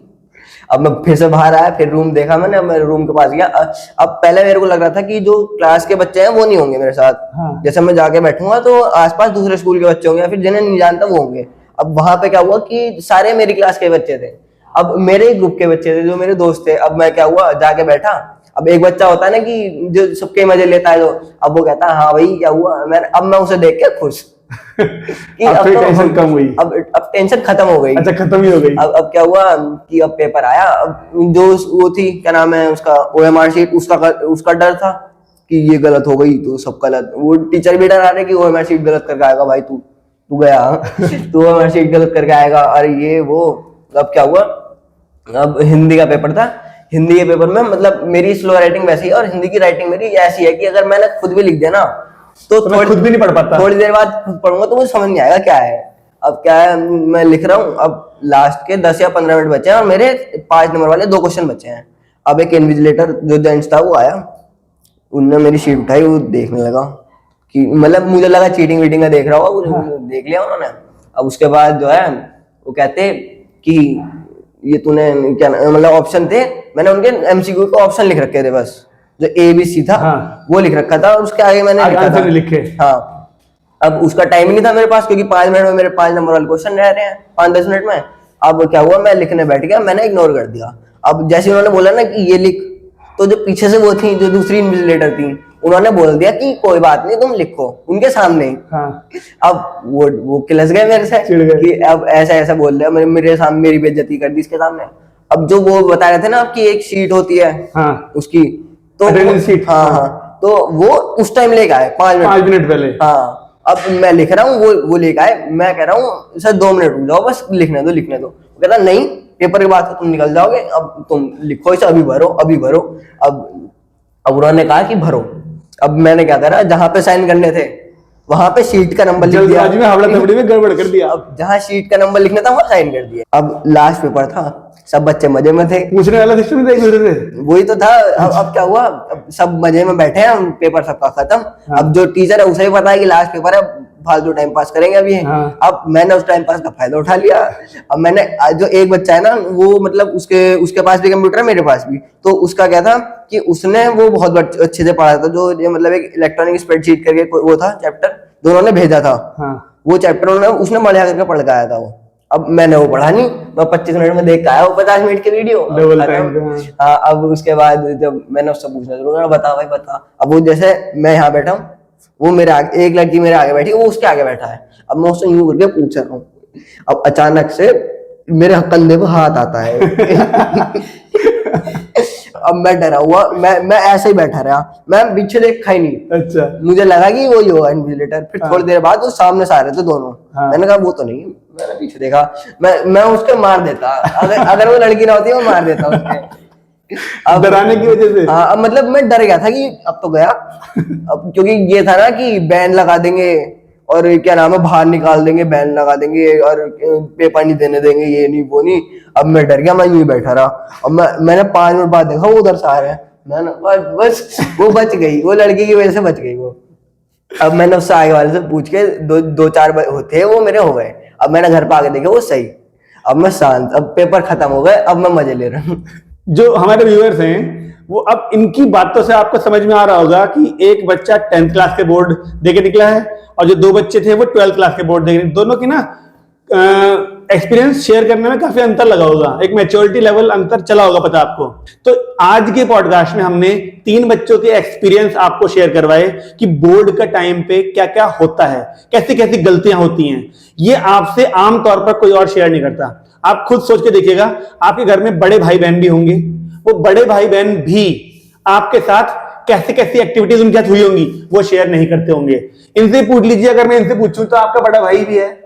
अब मैं फिर से बाहर आया, फिर रूम देखा मैंने, अब मैं रूम के पास गया। अब पहले मेरे को लग रहा था कि जो क्लास के बच्चे हैं वो नहीं होंगे मेरे साथ। हाँ। जैसे मैं जाके बैठूंगा तो आसपास दूसरे स्कूल के बच्चे होंगे या फिर जिन्हें नहीं जानता वो होंगे। अब वहां पे क्या हुआ कि सारे मेरी क्लास के बच्चे थे। अब मेरे ग्रुप के बच्चे थे जो मेरे दोस्त थे। अब मैं क्या हुआ, जाके बैठा। अब एक बच्चा होता है ना कि जो सबके मजे लेता है, जो अब वो कहता है हाँ भाई क्या हुआ। अब मैं उसे देख के खुश कि अब तो टेंशन कम हुई। अब टेंशन खत्म हो गई। अच्छा, खत्म ही हो गई। अब क्या हुआ कि अब पेपर आया। अब जो वो थी, क्या नाम है उसका, OMR शीट, उसका डर था कि ये गलत हो गई तो सब गलत। वो टीचर भी डरा रहे कि OMR शीट गलत करके आएगा, भाई तू गया तू OMR शीट गलत करके आएगा, अरे ये वो। अब क्या हुआ, अब हिंदी का पेपर था। हिंदी के पेपर में मतलब मेरी स्लो राइटिंग वैसी है और हिंदी की राइटिंग मेरी ऐसी है कि अगर मैंने खुद भी लिख दिया ना तो मैं खुद भी नहीं पढ़ पाता। थोड़ी देर बाद पढ़ूंगा तो मुझे समझ नहीं आएगा क्या है। अब क्या है, मैं लिख रहा हूँ। अब लास्ट के 10 या 15 मिनट बचे हैं और मेरे 5 नंबर वाले 2 क्वेश्चन बचे हैं। अब एक इन्विजिलेटर जो जेंट्स था वो आया, उनने मेरी शीट उठाई, वो देखने लगा कि मतलब मुझे लगा चीटिंग वीटिंग का देख रहा होगा। हाँ। देख लिया उन्होंने। अब उसके बाद जो है वो कहते कि ये तूने क्या मतलब ऑप्शन थे, मैंने उनके MCQ के ऑप्शन लिख रखे थे, बस जो ABC था। हाँ। वो लिख रखा था और उसके आगे मैंने लिखे। हाँ। अब उसका टाइम नहीं था मेरे पास क्योंकि 5 मिनट में मेरे 5 नंबर वाले क्वेश्चन रह रहे हैं, 5-10 मिनट में। अब क्या हुआ, मैं लिखने बैठ गया, मैंने इग्नोर कर दिया। अब जैसे उन्होंने बोला ना कि ये लिख, तो जो पीछे से वो थी, जो दूसरी इन्विजिलेटर थी, उन्होंने बोल दिया कि कोई बात नहीं तुम लिखो, उनके सामने। हाँ। अब वो किलस गए मेरे से कि अब ऐसा बोल रहे, मेरे सामने मेरी बेइज्जती कर दी इसके सामने। अब जो वो बता रहे थे ना आपकी एक शीट होती है, हाँ, उसकी तो शीट, हाँ, तो वो उस टाइम लेके आए 5 मिनट पहले। हाँ। अब मैं लिख रहा हूँ, वो लेके आए। मैं कह रहा हूँ सर 2 मिनट रुक जाओ, बस लिखने दो। कहता नहीं, पेपर के बाद तुम निकल जाओगे, अब तुम लिखो इसे, अभी भरो। अब उन्होंने कहा कि भरो। अब मैंने क्या करा, जहां पे साइन करने थे वहां पे शीट का नंबर लिख दिया, में गड़बड़ कर दिया। अब जहां शीट का नंबर लिखना था वहां साइन कर दिया। अब लास्ट पेपर था, सब बच्चे मजे में थे। पूछने वाला सिस्टम था एक दूसरे से। वही तो था। अब क्या हुआ, अब सब मजे में बैठे हैं, पेपर सबका खत्म। अब जो टीचर है उसे भी पता है कि लास्ट पेपर है, फालतू टाइम पास करेंगे अभी। अब मैंने उस टाइम पास का फायदा उठा लिया। अब मैंने जो एक बच्चा है ना, वो मतलब उसके पास भी कंप्यूटर है, मेरे पास भी। तो उसका क्या था कि उसने वो बहुत अच्छे से पढ़ा था, जो ये मतलब एक इलेक्ट्रॉनिक स्प्रेडशीट करके वो था चैप्टर, दोनों ने भेजा था। वो चैप्टर उसने बढ़िया करके पढ़ के आया था वो। अब मैंने वो पढ़ा नहीं, मैं 25 मिनट में देख के आया वो 50 मिनट की वीडियो। हाँ, अब उसके बाद जब मैंने उससे पूछना शुरू करा, बता भाई बता। अब वो जैसे मैं यहाँ बैठा हूँ, वो मेरे आगे, एक लड़की मेरे आगे बैठी, वो उसके आगे बैठा है। अब मैं उससे यूं करके पूछ रहा हूँ, अब अचानक से मेरे कंधे पे हाथ आता है। अब मैं डरा हुआ, मैं ऐसे ही बैठा रहा, मैं पीछे देखा ही नहीं। अच्छा। मुझे लगा कि वो ही होगा इन्विजिलेटर। फिर थोड़ी देर बाद वो सामने से आ रहे थे दोनों। मैंने कहा वो तो नहीं। मैंने पीछे देखा, मैं उसके मार देता, अगर वो लड़की ना होती मैं मार देता उसके। अब डराने की वजह से। हाँ, मतलब मैं डर गया था कि अब तो गया। अब क्योंकि ये था ना कि बैन लगा देंगे और क्या नाम है, बाहर निकाल देंगे, बैन लगा देंगे और पेपर नहीं देने देंगे, ये नहीं वो नहीं। अब मैं डर गया, मैं यूं ही बैठा रहा। अब मैंने 5 मिनट बाद देखा वो उधर से आ रहे हैं। मैंने बस वो बच गई, वो लड़की की वजह से बच गई वो। अब मैंने उससे आगे वाले से पूछ के दो चार होते वो मेरे हो गए। अब मैंने घर पे आके देखे वो सही। अब मैं शांत, अब पेपर खत्म हो गए, अब मैं मजे ले रहा हूँ। जो हमारे व्यूअर्स हैं, वो अब इनकी बातों से आपको समझ में आ रहा होगा कि एक बच्चा 10th क्लास के बोर्ड देके निकला है और जो 2 बच्चे थे वो 12th क्लास के बोर्ड देके, दोनों की ना एक्सपीरियंस शेयर करने में काफी अंतर लगा होगा, एक मैच्योरिटी लेवल अंतर चला होगा पता आपको। तो आज के पॉडकास्ट में हमने 3 बच्चों के एक्सपीरियंस आपको शेयर करवाए कि बोर्ड का टाइम पे क्या क्या होता है, कैसी कैसी गलतियां होती हैं। ये आपसे आमतौर पर कोई और शेयर नहीं करता। आप खुद सोच के देखिएगा, आपके घर में बड़े भाई बहन भी होंगे, वो बड़े भाई बहन भी आपके साथ कैसी कैसी एक्टिविटीज उनके साथ हुई होंगी वो शेयर नहीं करते होंगे। इनसे पूछ लीजिए, अगर मैं इनसे पूछूं तो आपका बड़ा भाई भी है,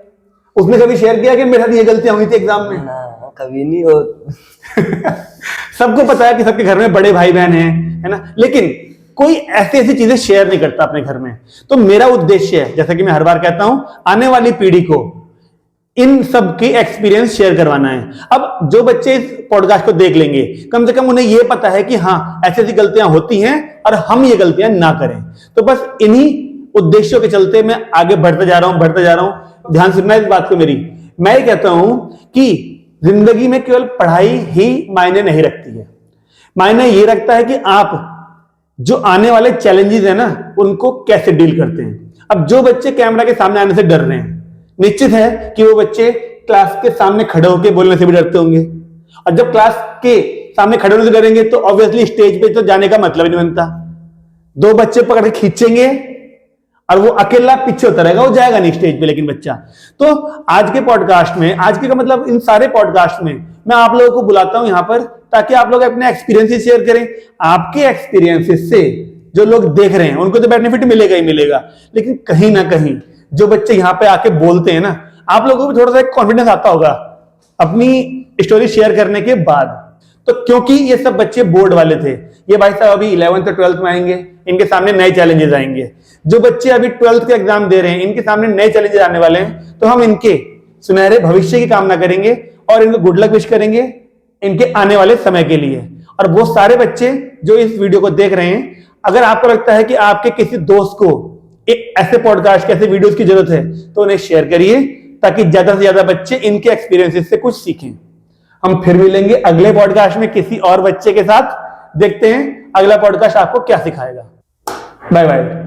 उसने कभी शेयर किया कि मेरे साथ ये गलतियां हुई थी एग्जाम में? ना, कभी नहीं हो। सबको पता है कि सबके घर में बड़े भाई बहन हैं, है ना, लेकिन कोई ऐसी ऐसी चीजें शेयर नहीं करता अपने घर में। तो मेरा उद्देश्य है, जैसा कि मैं हर बार कहता हूं, आने वाली पीढ़ी को इन सब के एक्सपीरियंस शेयर करवाना है। अब जो बच्चे इस पॉडकास्ट को देख लेंगे, कम से कम उन्हें यह पता है कि हाँ ऐसी ऐसी गलतियां होती हैं और हम ये गलतियां ना करें। तो बस इन्हीं उद्देश्यों के चलते मैं आगे बढ़ते जा रहा हूं। ध्यान सुनना इस बात को मेरी। मैं ये कहता हूं कि जिंदगी में केवल पढ़ाई ही मायने नहीं रखती है, मायने ये रखता है कि आप जो आने वाले चैलेंजेस है ना उनको कैसे डील करते हैं। अब जो बच्चे कैमरा के सामने आने से डर रहे हैं, निश्चित है कि वो बच्चे क्लास के सामने खड़े होकर बोलने से भी डरते होंगे, और जब क्लास के सामने खड़े होने से डरेंगे तो ऑब्वियसली स्टेज पे तो जाने का मतलब नहीं बनता। 2 बच्चे पकड़ के खींचेंगे और वो अकेला पीछे होता रहेगा, वो जाएगा नहीं स्टेज पे। लेकिन बच्चा तो आज के पॉडकास्ट में, आज के का मतलब इन सारे पॉडकास्ट में मैं आप लोगों को बुलाता हूं यहां पर, ताकि आप लोग अपने एक्सपीरियंसेस शेयर करें। आपके एक्सपीरियंसेस से जो लोग देख रहे हैं उनको तो बेनिफिट मिलेगा ही मिलेगा, लेकिन कहीं ना कहीं जो बच्चे यहाँ पे आके बोलते हैं ना, आप लोगों को भी थोड़ा सा कॉन्फिडेंस आता होगा अपनी स्टोरी शेयर करने के बाद। तो क्योंकि ये सब बच्चे बोर्ड वाले थे, ये भाई साहब अभी 11th और 12th में आएंगे, इनके सामने नए चैलेंजेस आएंगे। जो बच्चे अभी 12th के एग्जाम दे रहे हैं, इनके सामने नए चैलेंजेस आने वाले हैं। तो हम इनके सुनहरे भविष्य की कामना करेंगे और इनको गुड लक विश करेंगे इनके आने वाले समय के लिए। और वो सारे बच्चे जो इस वीडियो को देख रहे हैं, अगर आपको लगता है कि आपके किसी दोस्त को एक ऐसे पॉडकास्ट, ऐसे वीडियोस की जरूरत है, तो उन्हें शेयर करिए ताकि ज्यादा से ज्यादा बच्चे इनके एक्सपीरियंसेस से कुछ सीखें। हम फिर मिलेंगे अगले पॉडकास्ट में किसी और बच्चे के साथ। देखते हैं अगला पॉडकास्ट आपको क्या सिखाएगा। Bye bye.